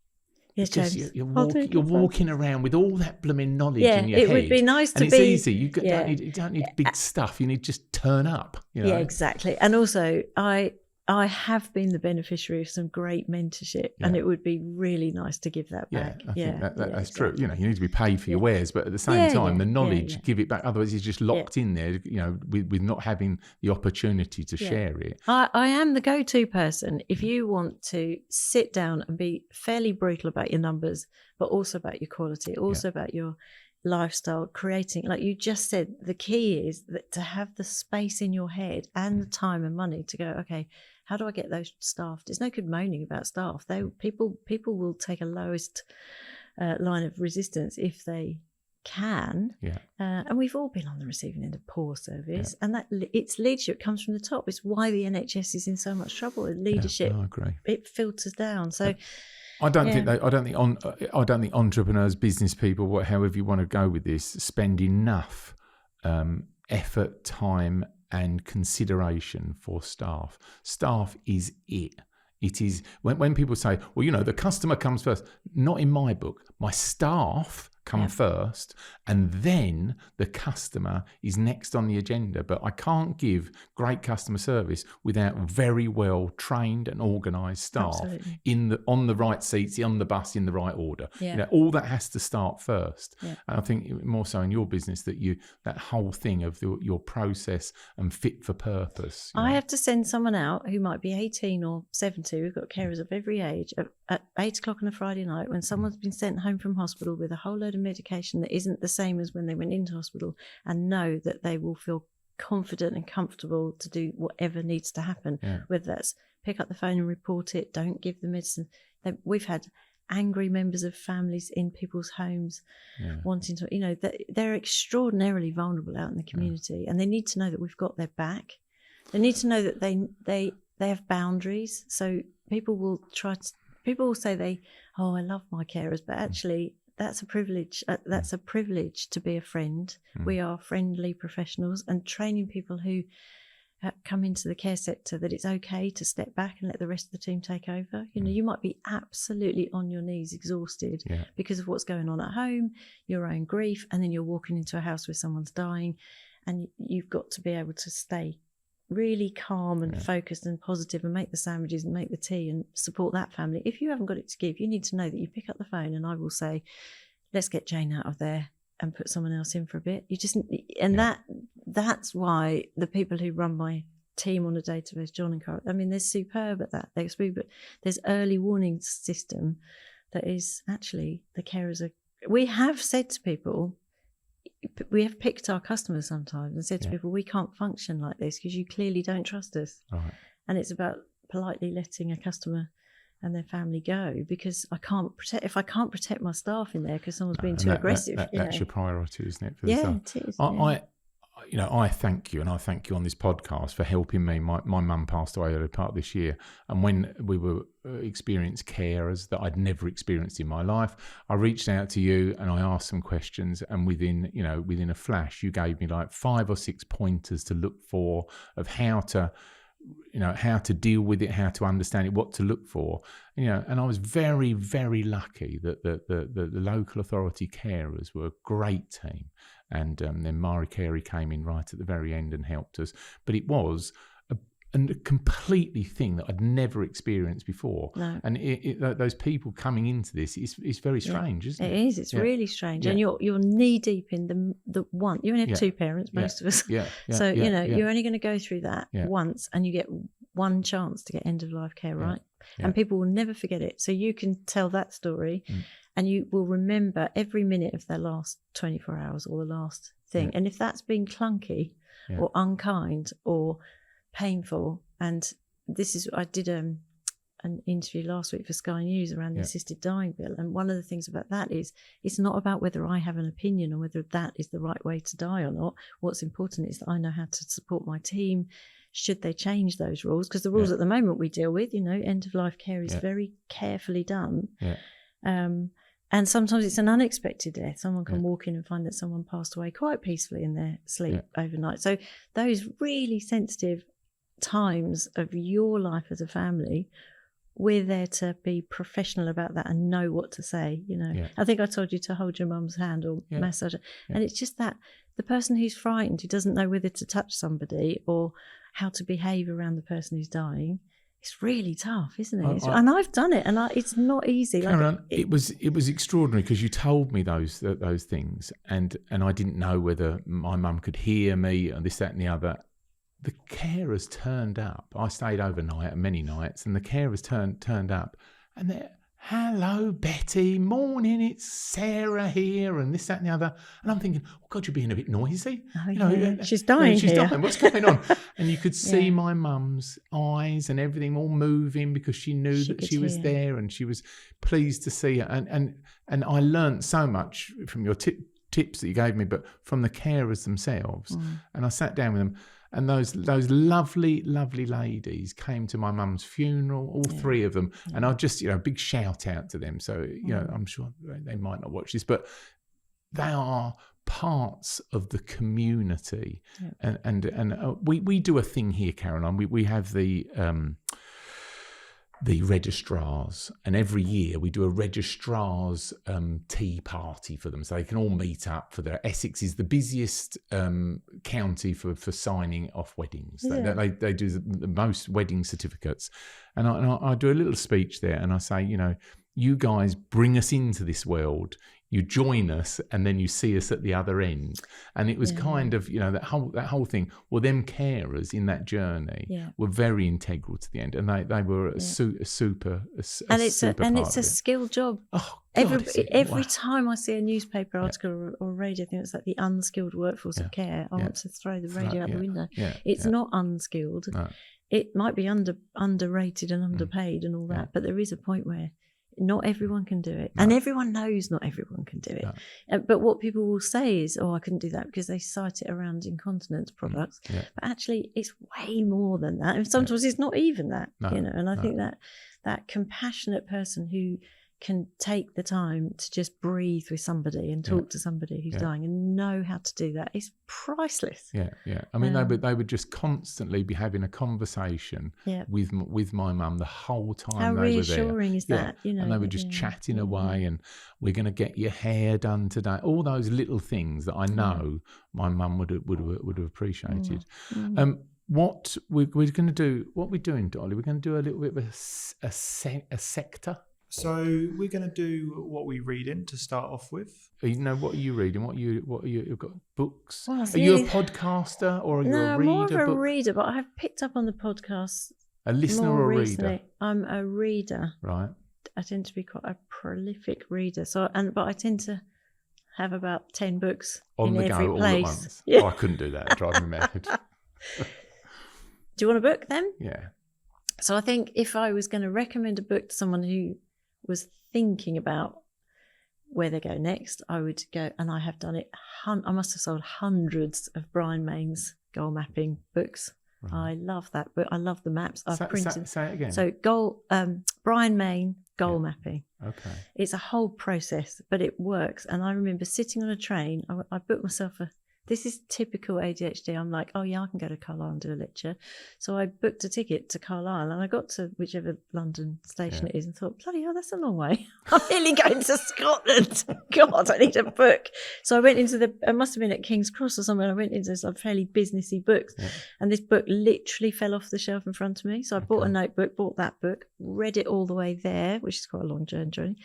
Yes, James. You're walking around with all that blooming knowledge in your head. It would be nice to be. And it's easy. You don't need big stuff. You need just turn up. Yeah, exactly. And also, I I have been the beneficiary of some great mentorship, and it would be really nice to give that back. I think that's exactly. true. You know, you need to be paid for your wares, but at the same time, the knowledge, give it back. Otherwise, it's just locked in there, you know, with not having the opportunity to share it. I am the go-to person if you want to sit down and be fairly brutal about your numbers, but also about your quality, also about your lifestyle, creating, like you just said, the key is that to have the space in your head and the time and money to go, okay, how do I get those staff? There's no good moaning about staff. People will take a lowest line of resistance if they can. And we've all been on the receiving end of poor service, and that it's leadership comes from the top. It's why the NHS is in so much trouble. Leadership, I agree. It filters down. So I don't think entrepreneurs, business people, however you want to go with this, spend enough effort, time, and consideration for staff. Staff is it. It is when people say, well, you know, the customer comes first. Not in my book. My staff come first, and then the customer is next on the agenda. But I can't give great customer service without very well trained and organised staff on the right seats, on the bus, in the right order. You know, all that has to start first. And I think more so in your business that whole thing of your process and fit for purpose. I have to send someone out who might be 18 or 70. We've got carers of every age at 8 o'clock on a Friday night when someone's been sent home from hospital with a whole load of medication that isn't the same as when they went into hospital, and know that they will feel confident and comfortable to do whatever needs to happen, whether that's pick up the phone and report it, don't give the medicine. We've had angry members of families in people's homes wanting to, you know, they're extraordinarily vulnerable out in the community, and they need to know that we've got their back. They need to know that they have boundaries. So people will say I love my carers, but actually that's a privilege. That's a privilege to be a friend. We are friendly professionals, and training people who come into the care sector that it's okay to step back and let the rest of the team take over. You know, you might be absolutely on your knees, exhausted because of what's going on at home, your own grief, and then you're walking into a house where someone's dying, and you've got to be able to stay really calm and focused and positive and make the sandwiches and make the tea and support that family. If you haven't got it to give, you need to know that you pick up the phone and I will say, let's get Jane out of there and put someone else in for a bit. You just, and that's why the people who run my team on a database, John and Carl, I mean, they're superb at that. They're superb, but there's early warning system that is actually the carers are. We have said to people, we have picked our customers sometimes and said to people, we can't function like this because you clearly don't trust us. Right. And it's about politely letting a customer and their family go, because if I can't protect my staff in there because someone's being too aggressive. That's your priority, isn't it? For the staff? It is. I thank you, and I thank you on this podcast for helping me. My mum passed away early part of this year, and when we were experienced carers that I'd never experienced in my life, I reached out to you and I asked some questions, and within a flash, you gave me like 5 or 6 pointers to look for of how to deal with it, how to understand it, what to look for, and I was very, very lucky that the local authority carers were a great team. And then Mari Carey came in right at the very end and helped us. But it was a completely thing that I'd never experienced before. No. And those people coming into this, it's very strange, isn't it? It is. It's really strange. And you're knee deep in the one. You only have 2 parents, most of us. So, you're only going to go through that once, and you get one chance to get end of life care, right? And people will never forget it. So you can tell that story. And you will remember every minute of their last 24 hours or the last thing. And if that's been clunky or unkind or painful, and I did an interview last week for Sky News around the assisted dying bill. And one of the things about that is it's not about whether I have an opinion on whether that is the right way to die or not. What's important is that I know how to support my team should they change those rules. Because the rules at the moment we deal with, end of life care is very carefully done. And sometimes it's an unexpected death. Someone can walk in and find that someone passed away quite peacefully in their sleep overnight. So those really sensitive times of your life as a family, we're there to be professional about that and know what to say. I think I told you to hold your mum's hand or massage her. And it's just that the person who's frightened, who doesn't know whether to touch somebody or how to behave around the person who's dying, It's really tough, isn't it? And I've done it, and it's not easy. Caroline, it was extraordinary because you told me those things, and I didn't know whether my mum could hear me and this, that, and the other. The carers turned up. I stayed overnight, many nights, and the carers turned up, and they're, hello, Betty, morning, it's Sarah here, and this, that, and the other. And I'm thinking, oh God, you're being a bit noisy. Oh, she's dying. She's here. dying. What's going on? And you could see my mum's eyes and everything all moving because she knew that she was there, and she was pleased to see her. And I learnt so much from your tips that you gave me, but from the carers themselves. And I sat down with them. And those lovely, lovely ladies came to my mum's funeral, all three of them. And I just, big shout out to them. So, I'm sure they might not watch this, but they are parts of the community. Yeah. And we do a thing here, Caroline. We have the registrars, and every year we do a registrars tea party for them, so they can all meet up for their. Essex is the busiest county for signing off weddings. Yeah. They do the most wedding certificates, and I do a little speech there, and I say, you guys bring us into this world. You join us, and then you see us at the other end. And it was kind of, that whole thing. Well, them carers in that journey were very integral to the end, and they were a super. And it's a skilled job. Oh, God, every time I see a newspaper article or radio thing, it's like the unskilled workforce of care. I want to throw the radio out the window. It's not unskilled. No. It might be underrated and underpaid and all that, but there is a point where not everyone can do it. No. And everyone knows not everyone can do it. No. But what people will say is, I couldn't do that, because they cite it around incontinence products. But actually, it's way more than that. And sometimes it's not even that, And I think that compassionate person who can take the time to just breathe with somebody and talk to somebody who's dying and know how to do that is priceless. I mean, they would just constantly be having a conversation with my mum the whole time how they were there. How reassuring is that? And they were just chatting away, and we're going to get your hair done today. All those little things that I know my mum would have appreciated. What we're going to do? What we're doing, Dolly? We're going to do a little bit of a sector. So we're going to do what we read in to start off with. What are you reading? What are you? You've got books. Well, are you a podcaster or are you a reader? No, more of a reader, but I've picked up on the podcast. A listener or a recently. reader? I'm a reader. Right. I tend to be quite a prolific reader. But I tend to have about 10 books on the every go place. All at once. Yeah. I couldn't do that. It'd drive me mad. Do you want a book then? Yeah. So I think if I was going to recommend a book to someone who was thinking about where they go next, I would go, and I have done it. I must have sold hundreds of Brian Mayne's goal mapping books. Right. I love that book. I love the maps. I've printed. Say it again. So Brian Mayne goal mapping. Okay. It's a whole process, but it works. And I remember sitting on a train. I booked myself this is typical ADHD. I'm like, I can go to Carlisle and do a lecture. So I booked a ticket to Carlisle, and I got to whichever London station it is and thought, bloody hell, that's a long way. I'm nearly going to Scotland. God, I need a book. So I went into it must have been at King's Cross or somewhere. I went into some fairly businessy books, and this book literally fell off the shelf in front of me. So I bought a notebook, bought that book, read it all the way there, which is quite a long journey.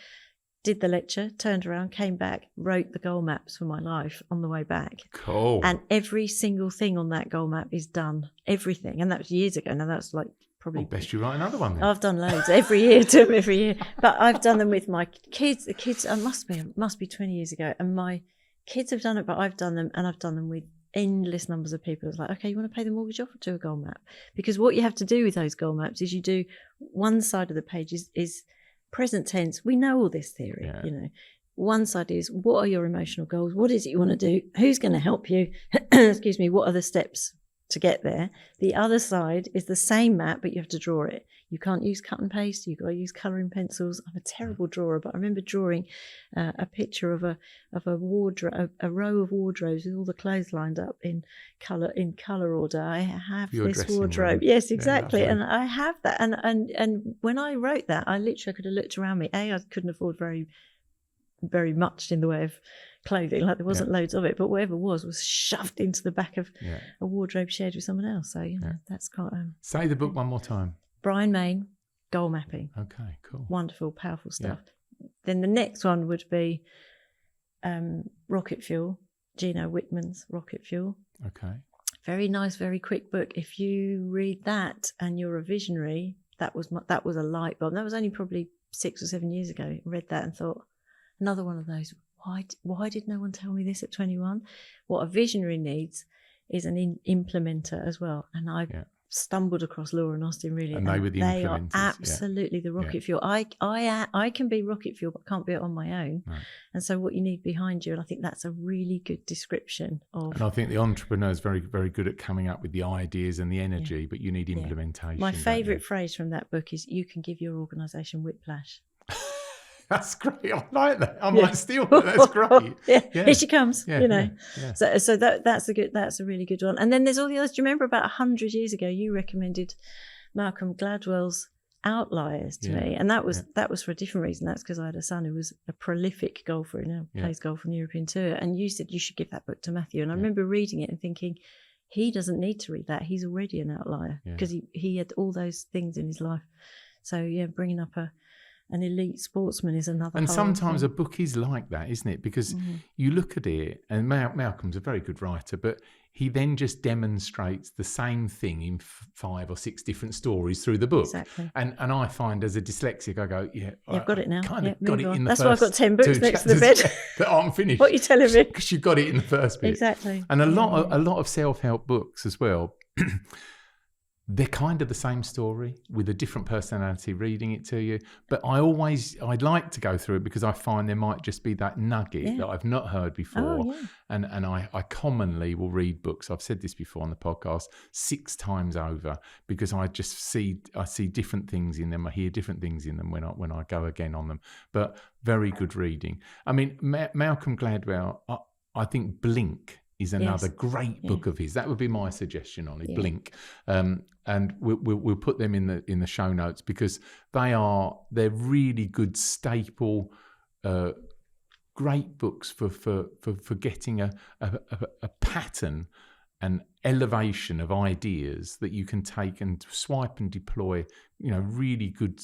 Did the lecture, turned around, came back, wrote the goal maps for my life on the way back. Cool. And every single thing on that goal map is done. Everything. And that was years ago. Now that's like probably... Well, best you write another one then. I've done loads every year, do them every year. But I've done them with my kids. The kids, must be 20 years ago. And my kids have done it, but I've done them, and I've done them with endless numbers of people. It's like, okay, you want to pay the mortgage off or do a goal map? Because what you have to do with those goal maps is you do one side of the page is present tense. We know all this theory, One side is, what are your emotional goals? What is it you want to do? Who's going to help you? Excuse me. What are the steps to get there? The other side is the same map, but you have to draw it. You can't use cut and paste. You've got to use colouring pencils. I'm a terrible drawer, but I remember drawing a picture of a wardrobe, a row of wardrobes with all the clothes lined up in colour order. I have Your this wardrobe. Room. Yes, exactly. And I have that. And when I wrote that, I literally could have looked around me. I couldn't afford very much in the way of clothing, like there wasn't loads of it, but whatever was shoved into the back of a wardrobe shared with someone else. So that's quite say the book one more time. Brian Main, goal mapping. Okay, cool. Wonderful, powerful stuff. Then the next one would be Rocket Fuel, Gino Wickman's Rocket Fuel. Okay. Very nice, very quick book. If you read that and you're a visionary, that was a light bulb. That was only probably 6 or 7 years ago. I read that and thought, another one of those. Why did no one tell me this at 21? What a visionary needs is an implementer as well. And I stumbled across Laura and Austin really. And they were the They implementers. are absolutely the rocket fuel. I can be rocket fuel, but can't be it on my own. Right. And so what you need behind you, and I think that's a really good description of. And I think the entrepreneur is very, very good at coming up with the ideas and the energy, but you need implementation. My favourite phrase from that book is, "You can give your organisation whiplash." That's great. I like that. I might steal that. That's great. Here she comes. Yeah. So that's a really good one. And then there's all the others. Do you remember about 100 years ago you recommended Malcolm Gladwell's Outliers to me, and that was for a different reason. That's because I had a son who was a prolific golfer, plays golf on the European Tour, and you said you should give that book to Matthew. And I remember reading it and thinking, he doesn't need to read that. He's already an outlier because he had all those things in his life. So bringing up an elite sportsman is another. And sometimes a book is like that, isn't it? Because you look at it, and Malcolm's a very good writer, but he then just demonstrates the same thing in 5 or 6 different stories through the book. Exactly. And I find as a dyslexic, I go, I've got it now. Kind of got it in the That's first why I've got 10 books next to the bed that aren't finished. What are you telling me? Because you got it in the first bit. Exactly. And a lot of self-help books as well. They're kind of the same story with a different personality reading it to you. But I'd like to go through it because I find there might just be that nugget that I've not heard before. Oh, yeah. And I commonly will read books, I've said this before on the podcast, 6 times over, because I see different things in them. I hear different things in them when I go again on them. But very good reading. I mean, Malcolm Gladwell, I think Blink is another great book of his. That would be my suggestion on it, Blink. And we'll put them in the show notes because they're really good staple, great books for getting a pattern and elevation of ideas that you can take and swipe and deploy, really good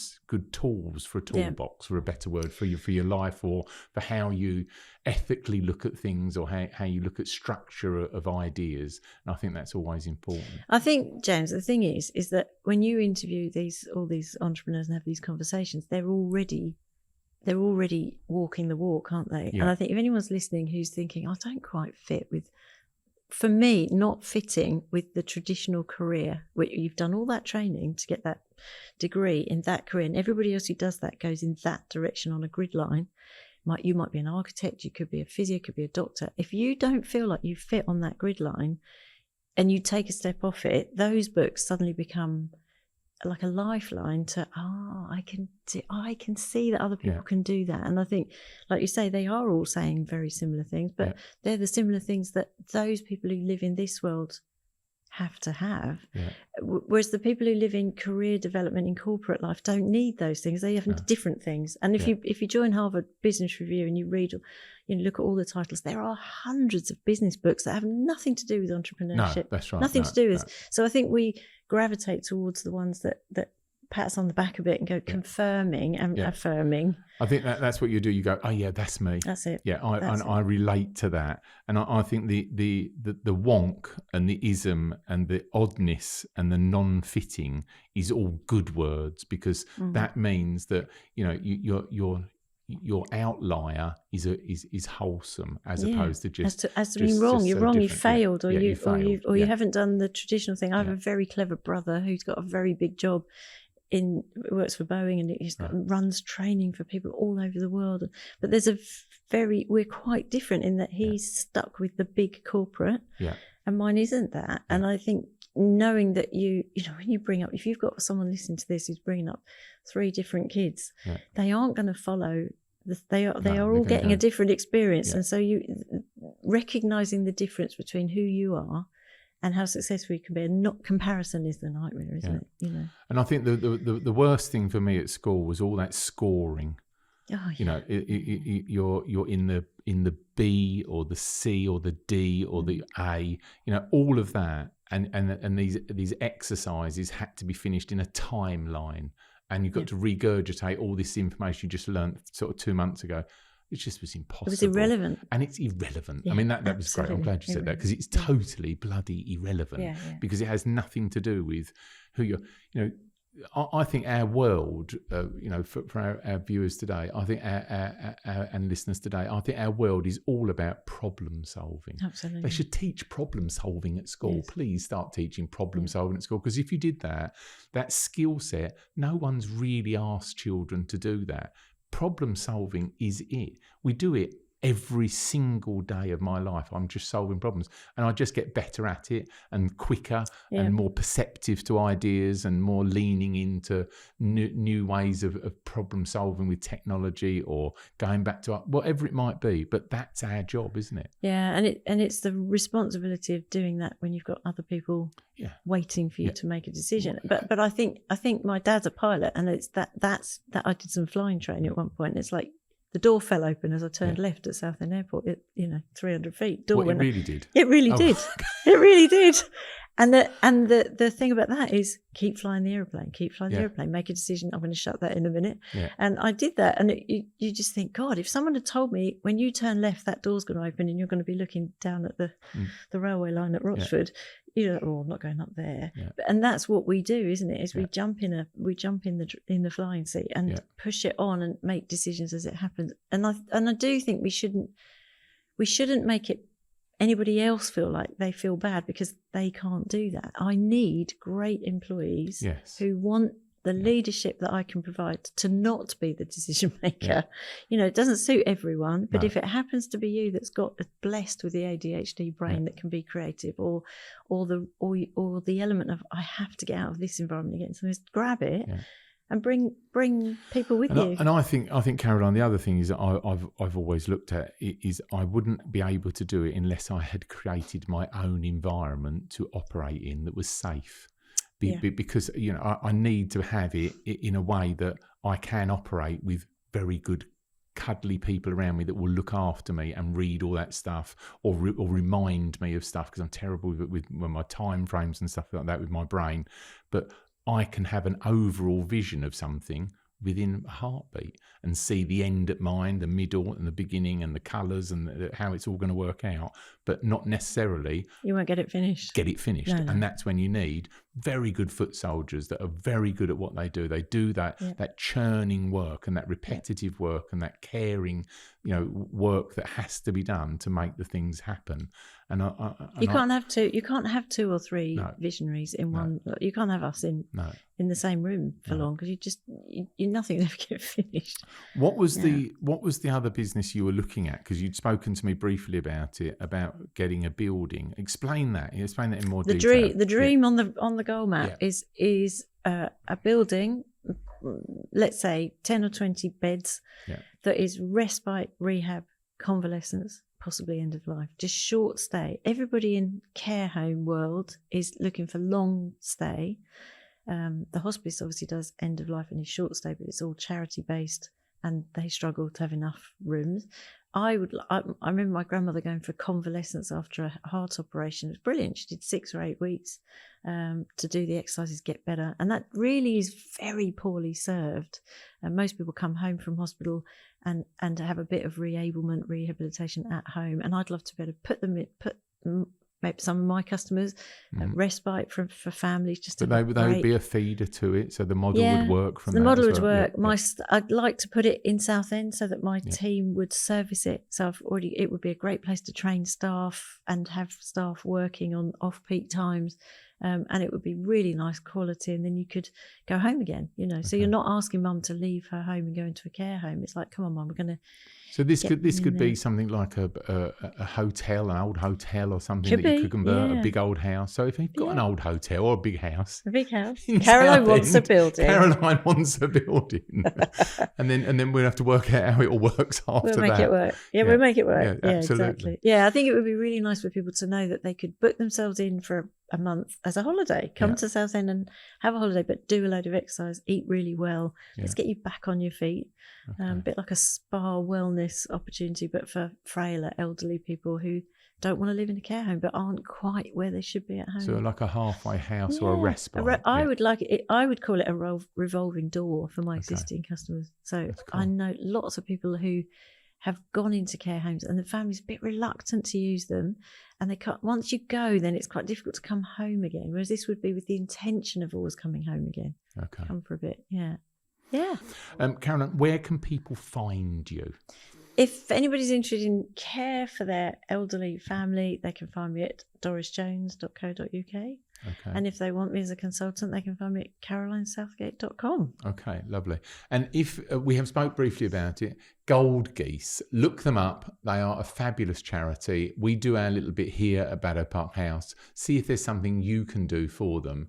tools for a toolbox, for a better word, for your life, or for how you ethically look at things, or how you look at structure of ideas. And I think that's always important. I think, James, the thing is that when you interview all these entrepreneurs and have these conversations, they're already walking the walk, aren't they? Yeah. And I think if anyone's listening who's thinking, I don't quite fit with, for me, not fitting with the traditional career, where you've done all that training to get that degree in that career, and everybody else who does that goes in that direction on a grid line. You might be an architect, you could be a physio, could be a doctor. If you don't feel like you fit on that grid line and you take a step off it, those books suddenly become like a lifeline to, I can see that other people can do that. And I think, like you say, they are all saying very similar things, but they're the similar things that those people who live in this world have to have. Whereas the people who live in career development in corporate life don't need those things. They have different things. And if you join Harvard Business Review and you read, look at all the titles, there are hundreds of business books that have nothing to do with entrepreneurship. No, that's right. Nothing to do with. So I think we gravitate towards the ones that pat us on the back a bit and go confirming and affirming. I think that's what you do. You go, oh yeah, that's me. That's it. Yeah, I relate to that, and I think the wonk and the ism and the oddness and the non-fitting is all good words, because that means that your outlier is wholesome as opposed to just as to being wrong. You're wrong. You failed, or you haven't done the traditional thing. I have a very clever brother who's got a very big job. Works for Boeing, and runs training for people all over the world. But there's we're quite different in that he's stuck with the big corporate, and mine isn't that. And I think knowing that when you bring up, if you've got someone listening to this who's bringing up 3 different kids, they aren't going to follow. They are all getting a different experience, and so you recognizing the difference between who you are and how successful you can be, and not comparison is the nightmare, isn't it? And I think the worst thing for me at school was all that scoring. Oh, yeah. You're in the B or the C or the D or the A. All of that and these exercises had to be finished in a timeline, and you've got to regurgitate all this information you just learned sort of 2 months ago. It just was impossible. It was irrelevant. And it's irrelevant. Yeah, I mean, that was great. I'm glad you said that, because it's totally bloody irrelevant, because it has nothing to do with who you're, I think our world, for our viewers today, I think our and listeners today, I think our world is all about problem solving. Absolutely. They should teach problem solving at school. Yes. Please start teaching problem solving at school, because if you did that skill set, no one's really asked children to do that. Problem solving is it. We do it every single day of my life. I'm just solving problems, and I just get better at it and quicker and more perceptive to ideas and more leaning into new ways of problem solving with technology, or going back to whatever it might be. But that's our job, isn't it? Yeah, and it's the responsibility of doing that when you've got other people waiting for you to make a decision. But I think my dad's a pilot, and it's that I did some flying training at one point, and it's like, the door fell open as I turned left at Southend Airport. 300 feet. Door it really did. It really did. It really did. And the thing about that is, keep flying the aeroplane. Keep flying the aeroplane. Make a decision. I'm going to shut that in a minute. Yeah. And I did that. And you just think, God, if someone had told me when you turn left, that door's going to open and you're going to be looking down at the railway line at Rochford, I'm not going up there. Yeah. And that's what we do, isn't it? Is we jump in the flying seat and push it on and make decisions as it happens. And I do think we shouldn't make it anybody else feel like they feel bad because they can't do that. I need great employees who want the leadership that I can provide to not be the decision maker. Yeah. It doesn't suit everyone, but if it happens to be you that's got blessed with the ADHD brain that can be creative, or the element of, I have to get out of this environment again, so just grab it. Yeah. And bring people with you. And I think Caroline, the other thing is that I've always looked at is I wouldn't be able to do it unless I had created my own environment to operate in that was safe. Because I need to have it in a way that I can operate with very good, cuddly people around me that will look after me and read all that stuff, or remind me of stuff, because I'm terrible with my time frames and stuff like that with my brain. But I can have an overall vision of something within a heartbeat and see the end at mind, the middle and the beginning, and the colours and how it's all going to work out, but not necessarily... You won't get it finished. No. And that's when you need very good foot soldiers that are very good at what they do. They do that churning work and that repetitive work and that caring, work that has to be done to make the things happen. And you can't have two or three visionaries in one. You can't have us in the same room for long, because you nothing will ever get finished. What was the other business you were looking at? Because you'd spoken to me briefly about it, about getting a building. Explain that in more detail. The dream on the goal map is a building, let's say 10 or 20 beds, that is respite, rehab, convalescence, possibly end of life, just short stay. Everybody in care home world is looking for long stay. The hospice obviously does end of life and is short stay, but it's all charity based, and they struggle to have enough rooms. I remember my grandmother going for convalescence after a heart operation. It was brilliant. She did 6 or 8 weeks to do the exercises, get better. And that really is very poorly served. And most people come home from hospital and to have a bit of rehabilitation at home. And I'd love to be able to put maybe some of my customers respite for families. They would be a feeder to it, so the model would work from the that. Model would work. I'd like to put it in Southend so that my team would service it. So it would be a great place to train staff and have staff working on off-peak times. And it would be really nice quality, and then you could go home again, So you're not asking mum to leave her home and go into a care home. It's like, come on, mum, we're going to... So this could be something like a hotel, an old hotel or something you could convert, a big old house. So if you've got an old hotel or a big house... Caroline wants a building. Caroline wants a building. and then we'll have to work out how it all works after that. We'll make it work. We'll make it work. Yeah, absolutely. Exactly. Yeah, I think it would be really nice for people to know that they could book themselves in for a month as a holiday. Come to Southend and have a holiday, but do a load of exercise, eat really well. Let's get you back on your feet. A bit like a spa wellness opportunity, but for frailer elderly people who don't want to live in a care home but aren't quite where they should be at home. So like a halfway house or a respite. I would like it. I would call it a revolving door for my existing customers. So cool. I know lots of people who have gone into care homes and the family's a bit reluctant to use them, and they can't. Once you go, then it's quite difficult to come home again. Whereas this would be with the intention of always coming home again. Okay, come for a bit. Yeah. Caroline, where can people find you? If anybody's interested in care for their elderly family, they can find me at dorisjones.co.uk. And if they want me as a consultant, they can find me at carolinesouthgate.com. Okay, lovely. And if we have spoke briefly about it, Gold Geese, look them up. They are a fabulous charity. We do our little bit here at Baddow Park House. See if there's something you can do for them.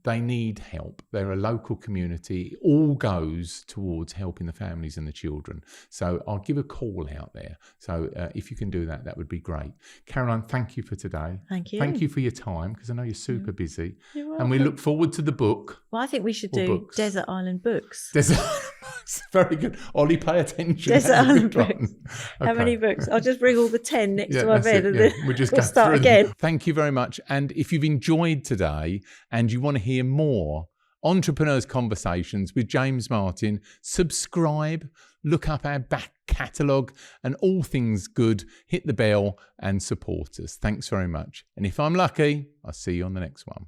They need help. They're a local community. It all goes towards helping the families and the children. So I'll give a call out there. So if you can do that, that would be great. Caroline, thank you for today. Thank you. Thank you for your time, because I know you're super busy. You're welcome. And we look forward to the book. Well, I think we should do books. Desert Island Books. Desert Island Books. Very good. Ollie, pay attention. Desert Island Books. Okay. How many books? I'll just bring all the 10 next to my bed and then we'll start again. Thank you very much. And if you've enjoyed today and you want to hear more Entrepreneurs Conversations with James Martin, subscribe, look up our back catalogue and all things good, hit the bell and support us. Thanks very much. And if I'm lucky, I'll see you on the next one.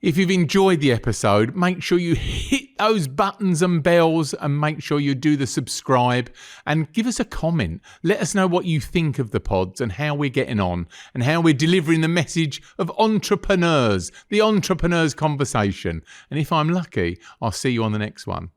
If you've enjoyed the episode, make sure you hit those buttons and bells and make sure you do the subscribe and give us a comment. Let us know what you think of the pods and how we're getting on and how we're delivering the message of entrepreneurs, the Entrepreneurs Conversation. And if I'm lucky, I'll see you on the next one.